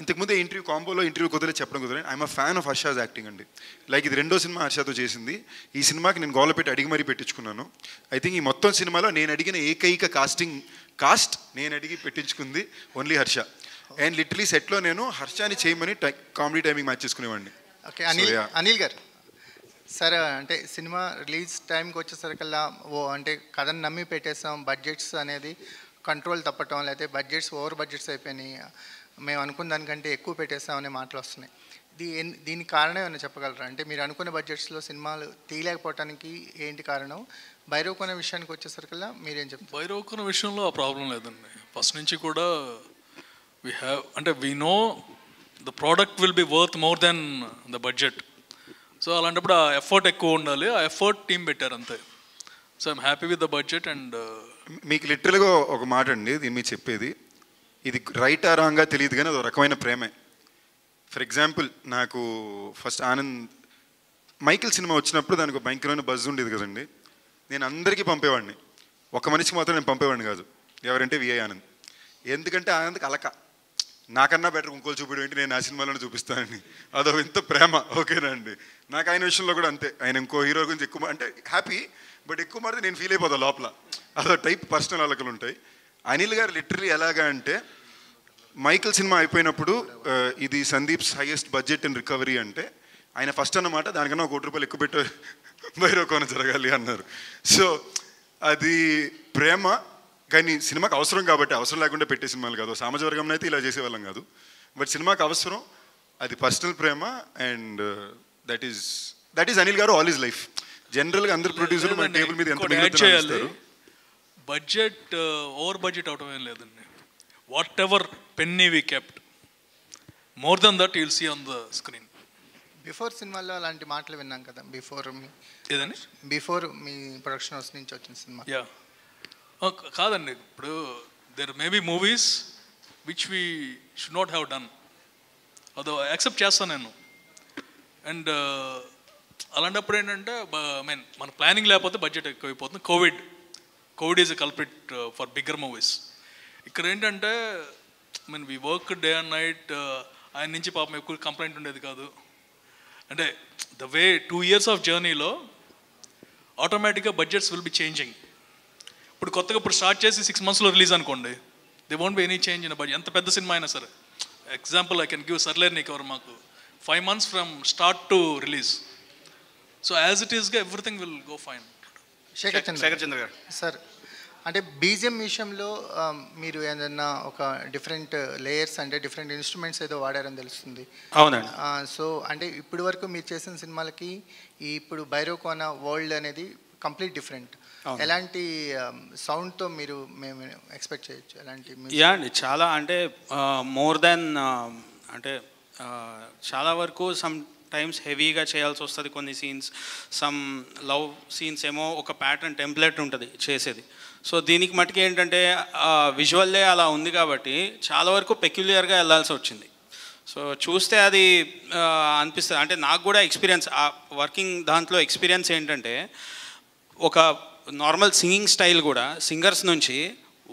ఇంతకుముందు ఇంటర్వ్యూ కాంబోలో ఇంటర్వ్యూ కుదరలేదు చెప్పడం కుదరలేదు. I'm a fan of Harsha's acting అండి. లైక్ ఇది 2వ సినిమా హర్షతో చేసింది. ఈ సినిమాకి నేను గోల పెట్టి అడిగి మరీ పెట్టించుకున్నాను. ఐ థింక్ ఈ మొత్తం సినిమాలో నేను అడిగిన ఏకైక కాస్ట్ నేను అడిగి పెట్టించుకుంది ఓన్లీ హర్ష. అండ్ లిటరలీ సెట్లో నేను హర్షాని చేయమని కామెడీ టైమింగ్ మ్యాచ్ చేసుకునేవాడిని. ఓకే అనిల్ గారు సార్, అంటే సినిమా రిలీజ్ టైంకి వచ్చేసరికల్లా అంటే కథను నమ్మి పెట్టేసాం, బడ్జెట్స్ అనేది కంట్రోల్ తప్పటం, లేకపోతే బడ్జెట్స్ ఓవర్ బడ్జెట్స్ అయిపోయినాయి, మేము అనుకున్న దానికంటే ఎక్కువ పెట్టేస్తాం అనే మాటలు వస్తున్నాయి. దీనికి కారణం ఏమైనా చెప్పగలరా? అంటే మీరు అనుకున్న బడ్జెట్స్లో సినిమాలు తీయలేకపోవటానికి ఏంటి కారణం? భైరవకోన విషయానికి వచ్చేసరికల్లా మీరేం చెప్తారు? భైరవకోన విషయంలో ఆ ప్రాబ్లం లేదండి. ఫస్ట్ నుంచి కూడా అంటే we know the product will be worth more than the budget. So అలాంటప్పుడు ఆ ఎఫర్ట్ ఎక్కువ ఉండాలి, ఆ ఎఫర్ట్ టీం పెట్టారు అంతే. So I'm happy with the budget. And మీకు లిటరల్గా ఒక మాట అండి, దీన్ని మీరు చెప్పేది ఇది రైట్ ఆ రాంగా తెలియదు కానీ అది ఒక రకమైన ప్రేమే. ఫర్ ఎగ్జాంపుల్ నాకు ఫస్ట్ ఆనంద్ మైకిల్ సినిమా వచ్చినప్పుడు దానికి ఒక భయంకరమైన బజ్ ఉండేది కదండి. నేను అందరికీ పంపేవాడిని, ఒక మనిషికి మాత్రం నేను పంపేవాడిని కాదు. ఎవరంటే విఐ ఆనంద్. ఎందుకంటే ఆనంద్కి అలక, నాకన్నా బెటర్ ఇంకోళ్ళు చూపించడం ఏంటి, నేను ఆ సినిమాలోనే చూపిస్తానని. అదో ఇంత ప్రేమ. ఓకేనా అండి. నాకు ఆయన విషయంలో కూడా అంతే. ఆయన ఇంకో హీరో గురించి ఎక్కువ అంటే హ్యాపీ, బట్ ఎక్కువ మాత్రం నేను ఫీల్ అయిపోతాను లోపల. అదో టైప్ పర్సనల్ అలకలు ఉంటాయి. అనిల్ గారు లిటరలీ ఎలాగా అంటే మైకిల్ సినిమా అయిపోయినప్పుడు ఇది Sandeep's highest budget and recovery అంటే ఆయన ఫస్ట్ అన్నమాట దానికన్నా 1 కోటి రూపాయలు ఎక్కువ పెట్టే భైరవకోన జరగాలి అన్నారు. సో అది ప్రేమ, కానీ సినిమాకి అవసరం కాబట్టి, అవసరం లేకుండా పెట్టే సినిమాలు కాదు. సామాజ వర్గంలో అయితే ఇలా చేసేవాళ్ళం కాదు, బట్ సినిమాకి అవసరం, అది personal Prema. And that is Anil గారు ఆల్ ఈజ్ లైఫ్. జనరల్గా అందరు ప్రొడ్యూసర్లు మన టేబుల్ మీద ఎంత చేయాలి, బడ్జెట్ ఓవర్ బడ్జెట్ అవటం ఏం లేదండి. Whatever penny we kept, more than that you'll see on the screen. Before సినిమాలో అలాంటి మాటలు విన్నాం కదా, బిఫోర్ మీ ప్రొడక్షన్ హౌస్ నుంచి వచ్చిన సినిమా. యా కాదండి, ఇప్పుడు there may be movies which we should not have done, అదో యాక్సెప్ట్ చేస్తాను నేను. అండ్ అలాంటప్పుడు ఏంటంటే మన ప్లానింగ్ లేకపోతే బడ్జెట్ ఎక్కువైపోతుంది. Covid is a culprit for bigger movies. ఇక్కడ ఏంటంటే we work day and night. ఆయన నుంచి పాపం ఎక్కువ కంప్లైంట్ ఉండేది కాదు. అంటే ద వే 2 years ఆఫ్ జర్నీలో ఆటోమేటిక్గా బడ్జెట్స్ విల్ బి చేంజింగ్. ఇప్పుడు కొత్తగా స్టార్ట్ చేసి 6 monthsలో రిలీజ్ అనుకోండి, they won't be any change in budget. ఎంత పెద్ద సినిమా అయినా సరే. Example I can give Sarileru Neekevvaru, మాకు 5 months from start to release. So as it ఈస్గా everything will go fine. Shekhar Chandra garu sir, అంటే బీజిఎం విషయంలో మీరు ఏదన్నా ఒక డిఫరెంట్ లేయర్స్ అంటే డిఫరెంట్ ఇన్స్ట్రుమెంట్స్ ఏదో వాడారని తెలుస్తుంది. అవునండి. సో అంటే ఇప్పటి వరకు మీరు చేసిన సినిమాలకి ఇప్పుడు భైరవకోన వరల్డ్ అనేది కంప్లీట్ డిఫరెంట్. ఎలాంటి సౌండ్తో మేము ఎక్స్పెక్ట్ చేయొచ్చు? ఎలాంటి? యా అండి, చాలా అంటే మోర్ దెన్ అంటే చాలా వరకు సమ్ టైమ్స్ హెవీగా చేయాల్సి వస్తుంది కొన్ని సీన్స్. సమ్ లవ్ సీన్స్ ఏమో ఒక ప్యాటర్న్ టెంప్లెట్ ఉంటుంది చేసేది. సో దీనికి మటుకు ఏంటంటే విజువల్లే అలా ఉంది కాబట్టి చాలా వరకు పెక్యులియర్గా వెళ్ళాల్సి వచ్చింది. సో చూస్తే అది అనిపిస్తుంది. అంటే నాకు కూడా ఎక్స్పీరియన్స్, ఆ వర్కింగ్ దాంట్లో ఎక్స్పీరియన్స్ ఏంటంటే ఒక నార్మల్ సింగింగ్ స్టైల్ కూడా సింగర్స్ నుంచి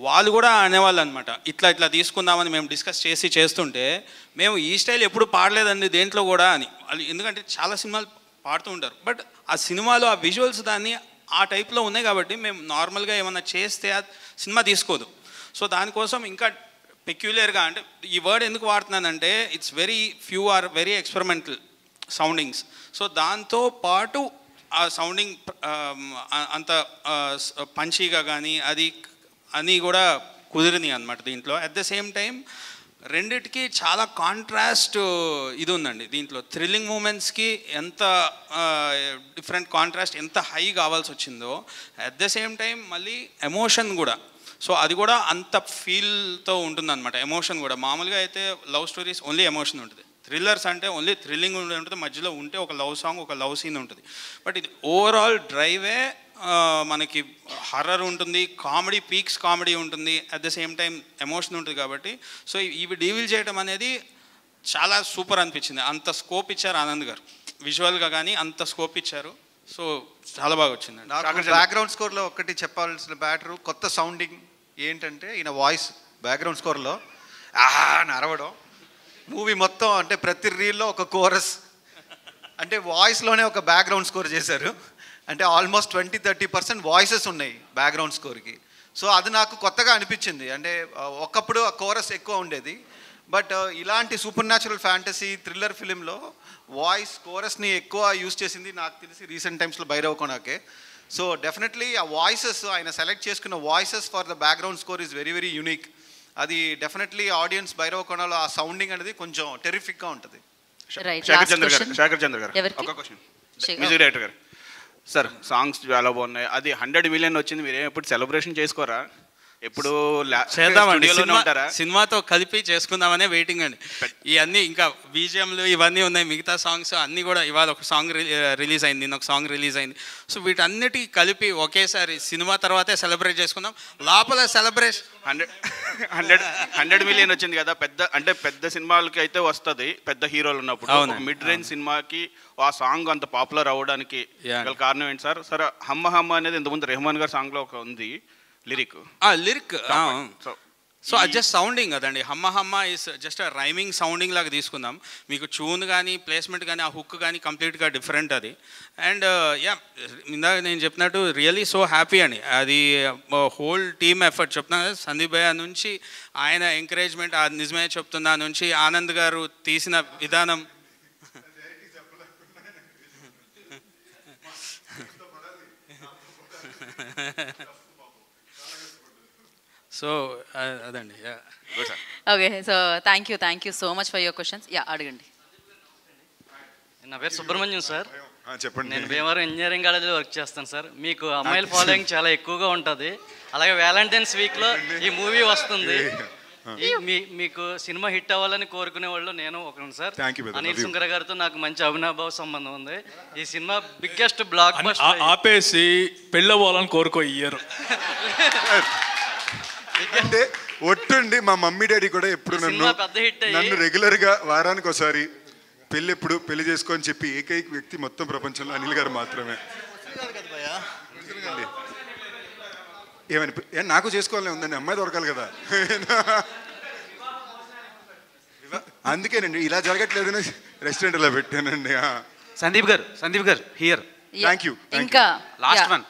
వాళ్ళు కూడా అనేవాళ్ళు అనమాట, ఇట్లా తీసుకుందామని మేము డిస్కస్ చేస్తుంటే మేము ఈ స్టైల్ ఎప్పుడు పాడలేదండి దేంట్లో కూడా అని. ఎందుకంటే చాలా సినిమాలు పాడుతూ ఉంటారు, బట్ ఆ సినిమాలో ఆ విజువల్స్ దాన్ని ఆ టైప్లో ఉన్నాయి కాబట్టి మేము నార్మల్గా ఏమన్నా చేస్తే ఆ సినిమా తీసుకోదు. సో దానికోసం ఇంకా పెక్యులర్గా, అంటే ఈ వర్డ్ ఎందుకు వాడుతున్నానంటే it's very few or very experimental soundings. So దాంతో పాటు ఆ సౌండింగ్ అంత పంచీగా కానీ అది అని కూడా కుదిరినాయి అనమాట దీంట్లో. అట్ ద సేమ్ టైం రెండిటికి చాలా కాంట్రాస్ట్ ఇది ఉందండి దీంట్లో. థ్రిల్లింగ్ మూమెంట్స్కి ఎంత డిఫరెంట్ కాంట్రాస్ట్, ఎంత హై కావాల్సి వచ్చిందో, అట్ ద సేమ్ టైం మళ్ళీ ఎమోషన్ కూడా. సో అది కూడా అంత ఫీల్తో ఉంటుందన్నమాట. ఎమోషన్ కూడా మామూలుగా అయితే లవ్ స్టోరీస్ ఓన్లీ ఎమోషన్ ఉంటుంది, థ్రిల్లర్స్ అంటే ఓన్లీ థ్రిల్లింగ్ ఉంటుంది, మధ్యలో ఉంటే ఒక లవ్ సాంగ్, ఒక లవ్ సీన్ ఉంటుంది. బట్ ఇది ఓవరాల్ డ్రైవే మనకి హర్రర్ ఉంటుంది, కామెడీ, పీక్స్ కామెడీ ఉంటుంది, at the same time emotion ఉంటుంది. కాబట్టి సో ఇవి డీవిల్ చేయడం అనేది చాలా సూపర్ అనిపించింది. అంత స్కోప్ ఇచ్చారు ఆనంద్ గారు, విజువల్గా కానీ అంత స్కోప్ ఇచ్చారు. సో చాలా బాగా వచ్చింది. బ్యాక్గ్రౌండ్ స్కోర్లో ఒకటి చెప్పాల్సిన బ్యాటరు, కొత్త సౌండింగ్ ఏంటంటే ఈయన వాయిస్ బ్యాక్గ్రౌండ్ స్కోర్లో అని అరవడం. మూవీ మొత్తం అంటే ప్రతి రీల్లో ఒక కోరస్, అంటే వాయిస్లోనే ఒక బ్యాక్గ్రౌండ్ స్కోర్ చేశారు. అంటే ఆల్మోస్ట్ 20-30% వాయిసెస్ ఉన్నాయి బ్యాక్గ్రౌండ్ స్కోర్కి. సో అది నాకు కొత్తగా అనిపించింది. అంటే ఒకప్పుడు ఆ కోరస్ ఎక్కువ ఉండేది, బట్ ఇలాంటి సూపర్ న్యాచురల్ ఫ్యాంటసీ థ్రిల్లర్ ఫిలింలో వాయిస్ కోరస్ని ఎక్కువ యూజ్ చేసింది నాకు తెలిసి రీసెంట్ టైమ్స్లో భైరవ కోణకే. సో డెఫినెట్లీ ఆ వాయిసెస్, ఆయన సెలెక్ట్ చేసుకున్న voices for the background score is very very unique. అది డెఫినెట్లీ ఆడియన్స్ భైరవ కోణలో ఆ సౌండింగ్ అనేది కొంచెం టెరిఫిక్గా ఉంటుంది. శేఖర్ చంద్ర గారు ఒక క్వశ్చన్, మ్యూజిక్ డైరెక్టర్ గారు. సార్ సాంగ్స్ చాలా బాగున్నాయి, అది 100 మిలియన్ వచ్చింది, మీరు ఎప్పుడు సెలబ్రేషన్ చేసుకోరా? ఎప్పుడు చేద్దామండి, సినిమాతో కలిపి చేసుకుందామనే వెయిటింగ్ అండి. ఇవన్నీ ఇంకా బీజిఎంలు ఇవన్నీ ఉన్నాయి, మిగతా సాంగ్స్ అన్నీ కూడా. ఇవాళ ఒక సాంగ్ రిలీజ్ అయింది, నిన్న ఒక సాంగ్ రిలీజ్ అయింది. సో వీటన్నిటికీ కలిపి ఒకేసారి సినిమా తర్వాతే సెలబ్రేట్ చేసుకుందాం. లోపల సెలబ్రేషన్ 100 మిలియన్ వచ్చింది కదా, పెద్ద సినిమాలకి అయితే వస్తుంది, పెద్ద హీరోలు ఉన్నప్పుడు. మిడ్ రేంజ్ సినిమాకి ఆ సాంగ్ అంత పాపులర్ అవ్వడానికి గల కారణం ఏంటి సార్? సరే, హమ్మ హమ్మ అనేది ఇంతకుముందు రెహమాన్ గారి సాంగ్లో ఒక ఉంది లిరిక్. సో అది జస్ట్ సౌండింగ్ కదండి. హమ్మ హమ్మ ఇస్ జస్ట్ రైమింగ్ సౌండింగ్ లాగా తీసుకుందాం. మీకు ట్యూన్ కానీ ప్లేస్మెంట్ కానీ ఆ హుక్ కానీ కంప్లీట్గా డిఫరెంట్ అది. అండ్ ఇందాక నేను చెప్పినట్టు రియలీ సో హ్యాపీ అండి. అది హోల్ టీమ్ ఎఫర్ట్. చెప్తున్నా సందీప్ భయ్య నుంచి ఆయన ఎంకరేజ్మెంట్, నిజమే చెప్తున్నా నుంచి ఆనంద్ గారు తీసిన విధానం. సో అదండి. Okay, so thank you so much for your questions. అడగండి. నా పేరు సుబ్రహ్మణ్యం సార్. చెప్పండి. నేను భీమవరం ఇంజనీరింగ్ కాలేజీలో వర్క్ చేస్తాను సార్. మీకు అమ్మాయిల ఫాలోయింగ్ చాలా ఎక్కువగా ఉంటుంది. అలాగే వ్యాలంటైన్స్ వీక్లో ఈ మూవీ వస్తుంది. మీకు సినిమా హిట్ అవ్వాలని కోరుకునే వాళ్ళు నేను ఒకరు సార్. అనిల్ సుంకర గారితో నాకు మంచి అభినవ సంబంధం ఉంది. ఈ సినిమా బిగ్గెస్ట్ బ్లాక్ బస్టర్. ఆపేసి పెళ్ళవ్వాలని కోరుకో ఇయ్యరు. అంటే ఒట్టుండి మా మమ్మీ డాడీ కూడా ఎప్పుడు నన్ను రెగ్యులర్గా వారానికి ఒకసారి పెళ్లి చేసుకొని చెప్పి ఏకైక వ్యక్తి మొత్తం ప్రపంచంలో అనిల్ గారు మాత్రమే. ఏమని నాకు చేసుకోవాలని ఉందండి, అమ్మాయి దొరకాలి కదా. అందుకేనండి ఇలా జరగట్లేదని రెస్టారెంట్ ఇలా పెట్టానండి. Sandeep garu here. Thank you. ఇంకా last one.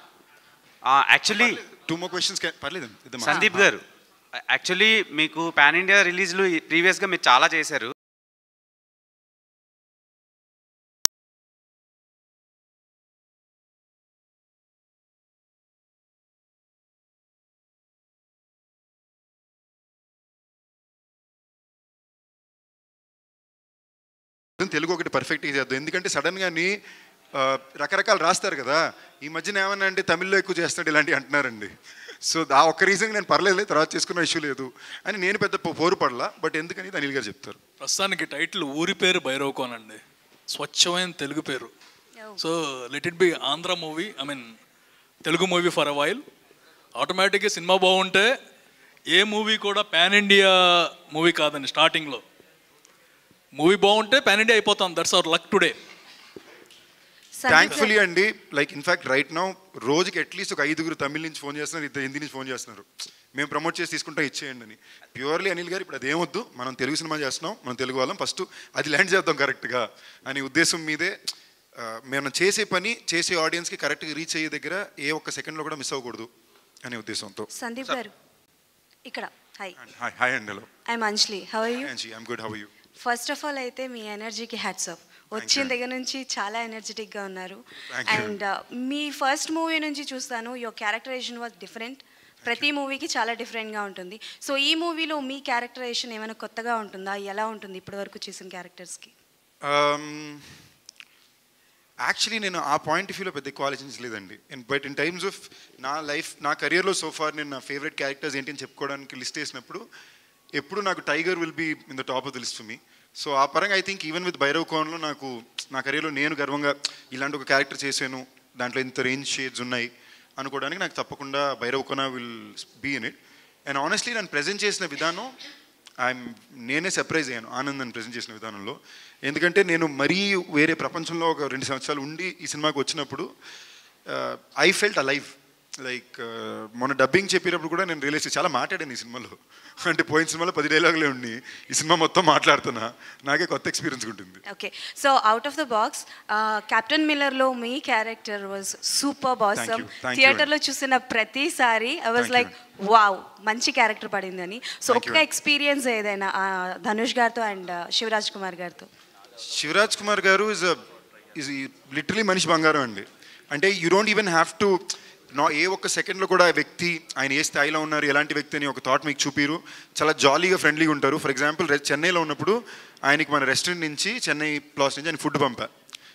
Actually 2 more questions పర్లేదు. సందీప్ గారు, యాక్చువల్లీ మీకు పాన్ ఇండియా రిలీజ్లు ప్రీవియస్గా మీరు చాలా చేశారు. తెలుగు ఒకటి పర్ఫెక్ట్గా చేద్దాం, ఎందుకంటే సడన్గాని రకరకాలు రాస్తారు కదా. ఈ మధ్యన ఏమన్నా అంటే తమిళ్లో ఎక్కువ చేస్తాడు ఇలాంటివి అంటున్నారండి. సో ఆ ఒక్క రీజన్ నేను పర్లేదు, తర్వాత చేసుకున్న ఇష్యూ లేదు అని నేను పెద్ద పోరు పడలా. బట్ ఎందుకని అనిల్ గారు చెప్తారు. ప్రస్తుతానికి టైటిల్ ఊరి పేరు భైరవకోన్ అండి, స్వచ్ఛమైన తెలుగు పేరు. So let it be Andhra movie, I mean Telugu movie for a while. ఆటోమేటిక్గా సినిమా బాగుంటే ఏ మూవీ కూడా పాన్ ఇండియా మూవీ కాదండి. స్టార్టింగ్లో మూవీ బాగుంటే పాన్ ఇండియా అయిపోతాం. That's our luck today. Thankfully అండి, లైక్ ఇన్ఫ్యాక్ట్ రైట్ నౌ రోజుకి అట్లీస్ట్ ఒక 5 తమిళ నుంచి ఫోన్ చేస్తున్నారు, 2 హిందీ నుంచి ఫోన్ చేస్తున్నారు, మేము ప్రమోట్ చేసి తీసుకుంటాం ఇచ్చేయండి అని. ప్యూర్లీ అనిల్ గారు ఇప్పుడు అదేమొద్దు, మనం తెలుగు సినిమా చేస్తున్నాం, మనం తెలుగు వాళ్ళం, ఫస్ట్ అది ల్యాండ్ చేద్దాం కరెక్ట్గా అనే ఉద్దేశం మీదే మేము చేసే పని చేసే ఆడియన్స్కి కరెక్ట్గా రీచ్ అయ్యే దగ్గర ఏ ఒక్క సెకండ్లో కూడా మిస్ అవ్వకూడదు అనే ఉద్దేశంతో. సందీప్ గారు ఇక్కడ. హాయ్ అండి. Hello, I'm Anjali. How are you? Anjali, I'm good. How are you? First of all అయితే మీ ఎనర్జీకి హ్యాట్స్ ఆఫ్. వచ్చిన దగ్గర నుంచి చాలా ఎనర్జెటిక్గా ఉన్నారు. Thank you. And me first movie నుంచి చూస్తాను, యువర్ క్యారెక్టరైజేషన్ వాజ్ డిఫరెంట్. ప్రతి మూవీకి చాలా డిఫరెంట్గా ఉంటుంది. సో ఈ మూవీలో మీ క్యారెక్టరైజేషన్ ఏమైనా కొత్తగా ఉంటుందా? ఎలా ఉంటుంది ఇప్పటివరకు చేసిన క్యారెక్టర్స్కి? యాక్చువల్లీ నేను ఆ పాయింట్ ఆఫ్ వ్యూలో పెద్ద ఎక్కువ ఆలోచించలేదండి. బట్ ఇన్ టైమ్స్ ఆఫ్ నా లైఫ్, నా కెరియర్లో సోఫార్ నేను నా ఫేవరెట్ క్యారెక్టర్స్ ఏంటి అని చెప్పుకోవడానికి లిస్ట్ వేసినప్పుడు ఎప్పుడు నాకు tiger will be in the top of the list for me. So ఆ పరంగా I think even with Bhairav కోన్లో నాకు నా కెరియర్లో నేను గర్వంగా ఇలాంటి ఒక క్యారెక్టర్ చేశాను, దాంట్లో ఇంత రేంజ్ షేడ్స్ ఉన్నాయి అనుకోవడానికి నాకు తప్పకుండా Bhairav Kona will be in it. And honestly నన్ను ప్రజెంట్ చేసిన విధానం నేనే సర్ప్రైజ్ అయ్యాను ఆనంద్ నన్ను ప్రజెంట్ చేసిన విధానంలో. ఎందుకంటే నేను మరీ వేరే ప్రపంచంలో ఒక 2 సంవత్సరాలు ఉండి ఈ సినిమాకి వచ్చినప్పుడు ఐ ఫెల్ట్ అలైవ్. లైక్ మొన్న డబ్బింగ్ చెప్పేటప్పుడు కూడా నేను రియలైజ్ చాలా మాట్లాడాను ఈ సినిమాలో. అంటే పోయిన సినిమాలో 10 డైలాగులే ఉండి ఈ సినిమా మొత్తం మాట్లాడుతున్నా, నాకే కొత్త ఎక్స్పీరియన్స్ ఉంటుంది. Okay, so out of the box captain మిల్లర్లో మీ క్యారెక్టర్ వాజ్ సూపర్ ఆసమ్. థియేటర్లో చూసిన ప్రతిసారి ఐ వాజ్ లైక్ వావ్, మంచి క్యారెక్టర్ పడిందని. సో ఒక్క ఎక్స్పీరియన్స్ ఏదైనా ధనుష్ గారితో అండ్ శివరాజ్ కుమార్ గారితో? శివరాజ్ కుమార్ గారు ఈజ్ లిటరలీ మనిషి బంగారం అండి. అంటే you don't even have to ఏ ఒక్క సెకండ్లో కూడా ఆ వ్యక్తి ఆయన ఏ స్థాయిలో ఉన్నారు, ఎలాంటి వ్యక్తి అని ఒక థాట్ మీకు చూపిరు. చాలా జాలీగా ఫ్రెండ్లీగా ఉంటారు. ఫర్ ఎగ్జాంపుల్ చెన్నైలో ఉన్నప్పుడు ఆయనకి మన రెస్టారెంట్ నుంచి చెన్నై ప్లాస్ నుంచి ఆయన ఫుడ్ పంపా,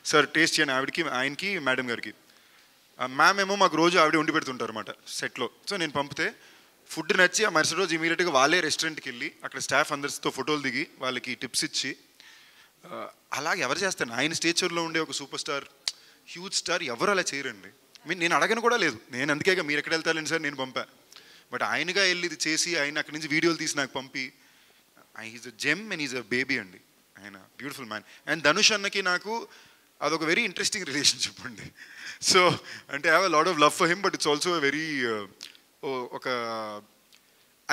సార్ టేస్ట్ చేయని ఆవిడకి, ఆయనకి, మేడం గారికి. మ్యామ్ ఏమో మాకు రోజు ఆవిడ వండి పెడుతుంటారు అన్నమాట సెట్లో. సో నేను పంపితే ఫుడ్ నచ్చి ఆ మరుసటి రోజు ఇమీడియట్గా వాళ్ళే రెస్టారెంట్కి వెళ్ళి అక్కడ స్టాఫ్ అందరితో ఫోటోలు దిగి వాళ్ళకి టిప్స్ ఇచ్చి అలాగే ఎవరు చేస్తారు? ఆయన స్టేచర్లో ఉండే ఒక సూపర్ స్టార్, హ్యూజ్ స్టార్ ఎవరు అలా చేయరండి. నేను అడగను కూడా లేదు, నేను అందుకేగా మీరు ఎక్కడ వెళ్తారండి సార్ నేను పంపా. బట్ ఆయనగా వెళ్ళి ఇది చేసి ఆయన అక్కడి నుంచి వీడియోలు తీసి నాకు పంపి, is a gem and is a baby అండి. ఆయన బ్యూటిఫుల్ మ్యాన్. అండ్ ధనుష్ అన్నకి నాకు అదొక వెరీ ఇంట్రెస్టింగ్ రిలేషన్షిప్ అండి. సో అంటే I have a lot of love for him, but it's also very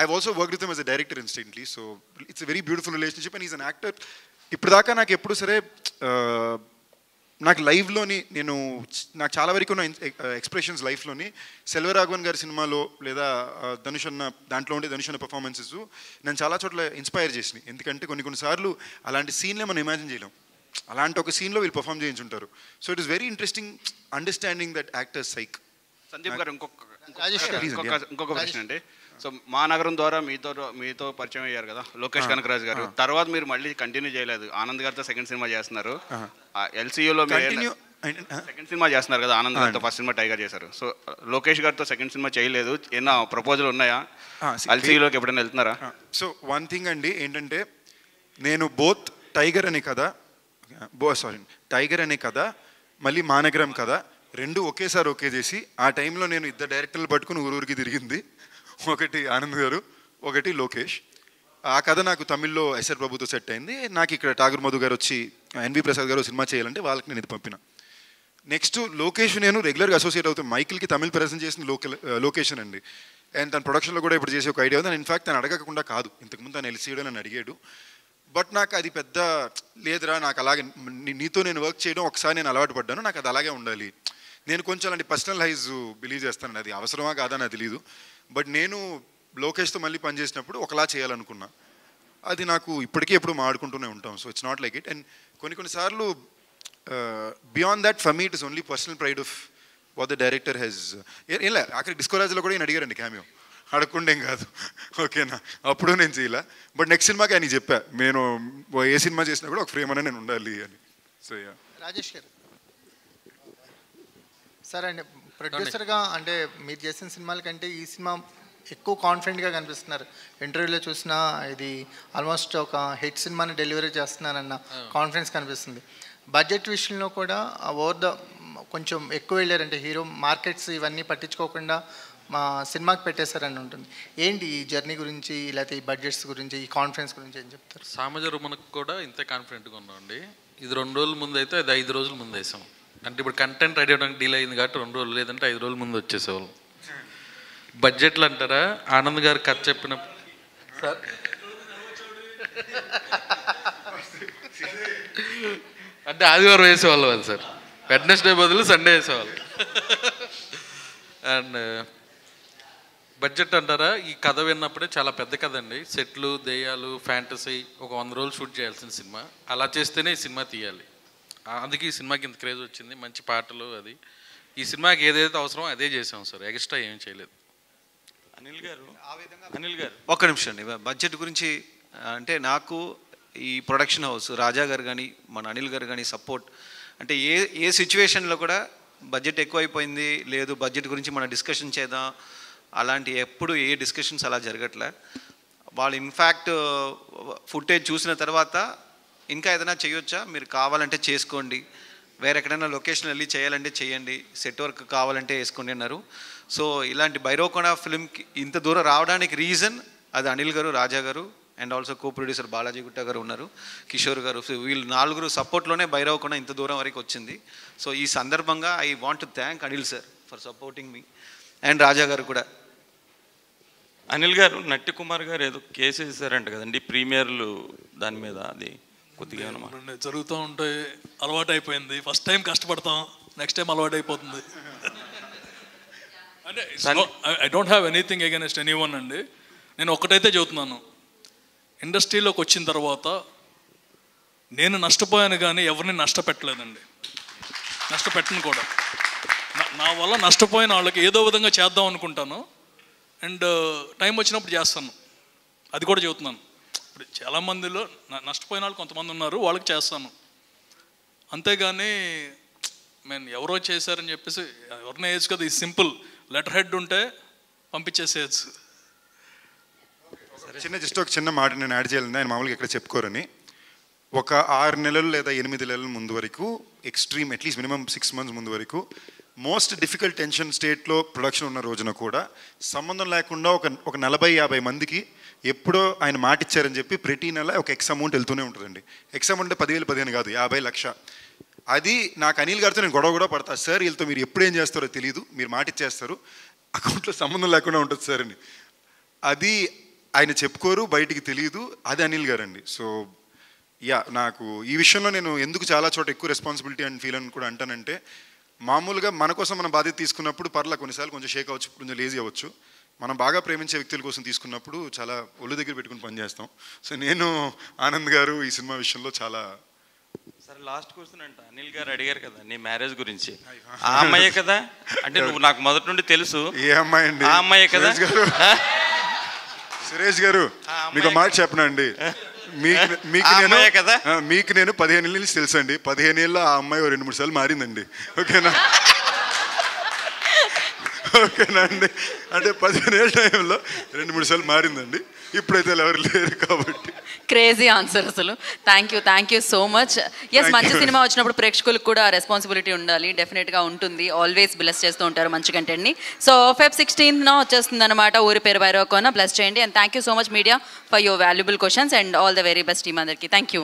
I also work with him as a director instantly. So it's a very beautiful relationship and is an actor. ఇప్పుడు దాకా నాకు ఎప్పుడు సరే నాకు లైవ్లోని నాకు చాలా వరకు ఉన్న ఎక్స్ప్రెషన్స్ లైఫ్లోని సెల్వరాఘవన్ గారి సినిమాలో లేదా ధనుష్ అన్న దాంట్లో ఉండే ధనుష్ అన్న పర్ఫార్మెన్సెస్ నేను చాలా చోట్ల ఇన్స్పైర్ చేసినాయి. ఎందుకంటే కొన్నిసార్లు అలాంటి సీన్లే మనం ఇమాజిన్ చేయలేం, అలాంటి ఒక సీన్లో వీళ్ళు పర్ఫామ్ చేయించుంటారు. So it is very interesting understanding that actors psych. Sandeep garu ఇంకొక ప్రశ్న అండి. సో మా నగరం ద్వారా మీతో పరిచయం అయ్యారు కదా లోకేష్ కనకరాజ్ గారు. తర్వాత మీరు మళ్ళీ కంటిన్యూ చేయలేదు, ఆనంద్ గారితో సెకండ్ సినిమా చేస్తున్నారు. ఎల్సీయూలో సెకండ్ సినిమా చేస్తున్నారు కదా, ఆనంద్ గారితో ఫస్ట్ సినిమా టైగర్ చేశారు. సో లోకేష్ గారితో సెకండ్ సినిమా చేయలేదు, ఏమన్నా ప్రపోజల్ ఉన్నాయా? ఎల్సీయూలోకి ఎప్పుడైనా వెళ్తున్నారా? సో వన్ థింగ్ అండి ఏంటంటే, నేను బోత్ టైగర్ అనే కథ మళ్ళీ మానగరం కథ రెండు ఒకేసారి ఓకే చేసి ఆ టైంలో నేను ఇద్దరు డైరెక్టర్లు పట్టుకుని ఊరికి తిరిగింది. ఒకటి ఆనంద్ గారు, ఒకటి లోకేష్. ఆ కథ నాకు తమిళ్లో ఎస్ఆర్ ప్రభుతో సెట్ అయింది. నాకు ఇక్కడ ఠాగూర్ మధు గారు వచ్చి ఎన్వి ప్రసాద్ గారు సినిమా చేయాలంటే వాళ్ళకి నేను ఇది పంపిన. నెక్స్ట్ లోకేష్ నేను రెగ్యులర్గా అసోసియేట్ అవుతాను. మైకిల్కి తమిళ్ ప్రజెంట్ చేసిన లోకేషన్ అండి. అండ్ తన ప్రొడక్షన్లో కూడా ఇప్పుడు చేసే ఒక ఐడియా ఉంది. ఇన్ఫాక్ట్ తను అడగకుండా కాదు, ఇంతకుముందు తను ఎల్సీడో నన్ను అడిగాడు. బట్ నాకు అది పెద్ద లేదురా, నాకు అలాగే నీతో నేను వర్క్ చేయడం ఒకసారి నేను అలవాటు పడ్డాను, నాకు అది అలాగే ఉండాలి. నేను కొంచెం అలాంటి పర్సనల్ హైజ్ బిలీవ్ చేస్తాను, అది అవసరమా కాదా నాకు తెలియదు. బట్ నేను లోకేష్తో మళ్ళీ పనిచేసినప్పుడు ఒకలా చేయాలనుకున్నా. అది నాకు ఇప్పటికీ ఎప్పుడు మాట్లాడుకుంటూనే ఉంటాం. So it's not like it. And కొన్నిసార్లు beyond that for me it is only personal pride of what the director has. ఏం అక్కడ డిస్కోరాజ్లో కూడా నేను అడిగారండి క్యామియో, అడగకుండేం కాదు, ఓకేనా? అప్పుడు నేను చేయలే. బట్ నెక్స్ట్ సినిమాకి ఆయన చెప్పా, నేను ఏ సినిమా చేసినా కూడా ఒక ఫ్రేమ్ అనే నేను ఉండాలి అని. సో రాజేష్ గారు సార్, అంటే ప్రొడ్యూసర్గా అంటే మీరు చేసిన సినిమాల కంటే ఈ సినిమా ఎక్కువ కాన్ఫిడెంట్గా కనిపిస్తున్నారు. ఇంటర్వ్యూలో చూసినా ఇది ఆల్మోస్ట్ ఒక హిట్ సినిమాని డెలివరీ చేస్తున్నారన్న కాన్ఫిడెన్స్ కనిపిస్తుంది. బడ్జెట్ విషయంలో కూడా ఓవర్ ద కొంచెం ఎక్కువ వెళ్ళారంటే హీరో మార్కెట్స్ ఇవన్నీ పట్టించుకోకుండా మా సినిమాకి పెట్టేశారని ఉంటుంది. ఏంటి ఈ జర్నీ గురించి, లేకపోతే ఈ బడ్జెట్స్ గురించి, ఈ కాన్ఫిడెన్స్ గురించి ఏం చెప్తారు? సామజరు మనకు కూడా ఇంతే కాన్ఫిడెంట్గా ఉన్నామండి. ఇది 2 రోజుల ముందు అయితే అది 5 రోజుల ముందు వేసాం. అంటే ఇప్పుడు కంటెంట్ రెడీ అవ్వడానికి డీల్ అయింది కాబట్టి 2 రోజులు, లేదంటే 5 రోజుల ముందు వచ్చేసేవాళ్ళం. బడ్జెట్లు అంటారా, ఆనంద్ గారు కథ చెప్పిన సార్ అంటే ఆదివారం వేసేవాళ్ళు వాళ్ళు సార్, వెడ్నెస్డే బదులు సండే వేసేవాళ్ళు. అండ్ బడ్జెట్ అంటారా, ఈ కథ విన్నప్పుడే చాలా పెద్ద కథ అండి. సెట్లు, దెయ్యాలు, ఫ్యాంటసీ, ఒక 100 రోజులు షూట్ చేయాల్సిన సినిమా. అలా చేస్తేనే ఈ సినిమా తీయాలి. అందుకే ఈ సినిమాకి ఇంత క్రేజ్ వచ్చింది, మంచి పాటలు. అది ఈ సినిమాకి ఏదైతే అవసరమో అదే చేసాం సార్, ఎక్స్ట్రా ఏం చేయలేదు. అనిల్ గారు ఒక్క నిమిషం అండి. బడ్జెట్ గురించి అంటే నాకు ఈ ప్రొడక్షన్ హౌస్ రాజా గారు కానీ మన అనిల్ గారు కానీ సపోర్ట్ అంటే ఏ సిచ్యువేషన్లో కూడా బడ్జెట్ ఎక్కువైపోయింది లేదు, బడ్జెట్ గురించి మనం డిస్కషన్ చేద్దాం అలాంటి ఎప్పుడు ఏ డిస్కషన్స్ అలా జరగట్లే. వాళ్ళు ఇన్ఫ్యాక్ట్ ఫుటేజ్ చూసిన తర్వాత ఇంకా ఏదైనా చేయొచ్చా, మీరు కావాలంటే చేసుకోండి, వేరే ఎక్కడైనా లొకేషన్ వెళ్ళి చేయాలంటే చేయండి, సెట్ వర్క్ కావాలంటే వేసుకోండి అన్నారు. సో ఇలాంటి భైరవకొండ ఫిల్మ్కి ఇంత దూరం రావడానికి రీజన్ అది అనిల్ గారు, రాజా గారు and also co producer Balaji గుట్ట గారు ఉన్నారు, కిషోర్ గారు. వీళ్ళు 4 సపోర్ట్లోనే భైరవకొండ ఇంత దూరం వరకు వచ్చింది. సో ఈ సందర్భంగా I want to thank Anil sir for supporting me and Raja garu కూడా. అనిల్ గారు నట్టి కుమార్ గారు ఏదో కేసు వేసారంట కదండి ప్రీమియర్లు దాని మీద, అది కొద్దిగా జరుగుతూ ఉంటే అలవాటు అయిపోయింది. ఫస్ట్ టైం కష్టపడతాం, నెక్స్ట్ టైం అలవాటు అయిపోతుంది. అంటే I don't have anything against anyone అండి. నేను ఒక్కటైతే చెబుతున్నాను, ఇండస్ట్రీలోకి వచ్చిన తర్వాత నేను నష్టపోయాను కానీ ఎవరిని నష్టపెట్టలేదండి, నష్టపెట్టను కూడా. నా వల్ల నష్టపోయిన వాళ్ళకి ఏదో విధంగా చేద్దాం అనుకుంటాను అండ్ టైం వచ్చినప్పుడు చేస్తాను, అది కూడా చెబుతున్నాను. ఇప్పుడు చాలామందిలో నష్టపోయిన వాళ్ళు కొంతమంది ఉన్నారు, వాళ్ళకి చేస్తాను. అంతేగాని నేను ఎవరో చేశారని చెప్పేసి ఎవరినే వేయచ్చు కదా, ఇది సింపుల్ లెటర్ హెడ్ ఉంటే పంపించేసేయచ్చు. జస్ట్ ఒక చిన్న మాట నేను యాడ్ చేయాలండి, ఆయన మామూలుగా ఇక్కడ చెప్పుకోరని. ఒక 6 నెలలు లేదా 8 నెలల ముందు వరకు ఎక్స్ట్రీమ్ అట్లీస్ట్ మినిమం 6 months ముందు వరకు మోస్ట్ డిఫికల్ట్ టెన్షన్ స్టేట్లో ప్రొడక్షన్ ఉన్న రోజున కూడా సంబంధం లేకుండా ఒక 40-50 మందికి ఎప్పుడో ఆయన మాట ఇచ్చారని చెప్పి ప్రతి నెల ఒక ఎక్స్ అమౌంట్ వెళ్తూనే ఉంటుందండి. ఎక్స్ అమౌంట్ అంటే 10,000 15 కాదు, 50 లక్ష. అది నాకు అనిల్ గారితో నేను గొడవ కూడా పడతా, సార్ వీళ్ళతో మీరు ఎప్పుడు ఏం చేస్తారో తెలియదు, మీరు మాట ఇచ్చేస్తారు, అకౌంట్లో సంబంధం లేకుండా ఉంటుంది సార్ అని. అది ఆయన చెప్పుకోరు, బయటికి తెలియదు, అది అనిల్ గారు అండి. సో నాకు ఈ విషయంలో నేను ఎందుకు చాలా చోట ఎక్కువ రెస్పాన్సిబిలిటీ అని ఫీల్ అని కూడా అంటానంటే, మామూలుగా మన కోసం మనం బాధ్యత తీసుకున్నప్పుడు పర్లా కొన్నిసార్లు కొంచెం షేక్ అవ్వచ్చు, కొంచెం లేజీ అవ్వచ్చు. మనం బాగా ప్రేమించే వ్యక్తుల కోసం తీసుకున్నప్పుడు చాలా ఒళ్ళు దగ్గర పెట్టుకుని పనిచేస్తాం. సో నేను ఆనంద్ గారు ఈ సినిమా విషయంలో చాలా. సరే లాస్ట్ క్వశ్చన్ అంట, అనిల్ గారు అడిగారు కదా నీ మ్యారేజ్ గురించి, ఆ అమ్మాయే కదా అంటే నువ్వు నాకు మొదటి నుండి తెలుసు. ఏ అమ్మాయి అండి? ఆ అమ్మాయే కదా. సురేష్ గారు మీకు మాట చెప్పనండి, మీకు నేను 15 ఏళ్ళ నుంచి తెలుసు అండి. 15 ఏళ్ళ ఆ అమ్మాయి 2-3 సార్లు మారిందండి. ఓకేనా? ఓకేనా అండి? అంటే 15 ఏళ్ళ టైంలో 2-3 సార్లు మారిందండి. ఇప్పుడైతే ఎవరు లేరు కాబట్టి. క్రేజీ ఆన్సర్ అసలు. Thank you so much. Yes, మంచి సినిమా వచ్చినప్పుడు ప్రేక్షకులకు కూడా రెస్పాన్సిబిలిటీ ఉండాలి, డెఫినెట్గా ఉంటుంది. ఆల్వేస్ బ్లెస్ చేస్తూ ఉంటారు మంచి కంటెంట్ని. సో Feb 16th వచ్చేస్తుంది అనమాట ఊరి పేరు భైరవకొండ. బ్లెస్ చేయండి. And thank you so much media for your valuable questions and all the very best team అందరికీ. Thank you.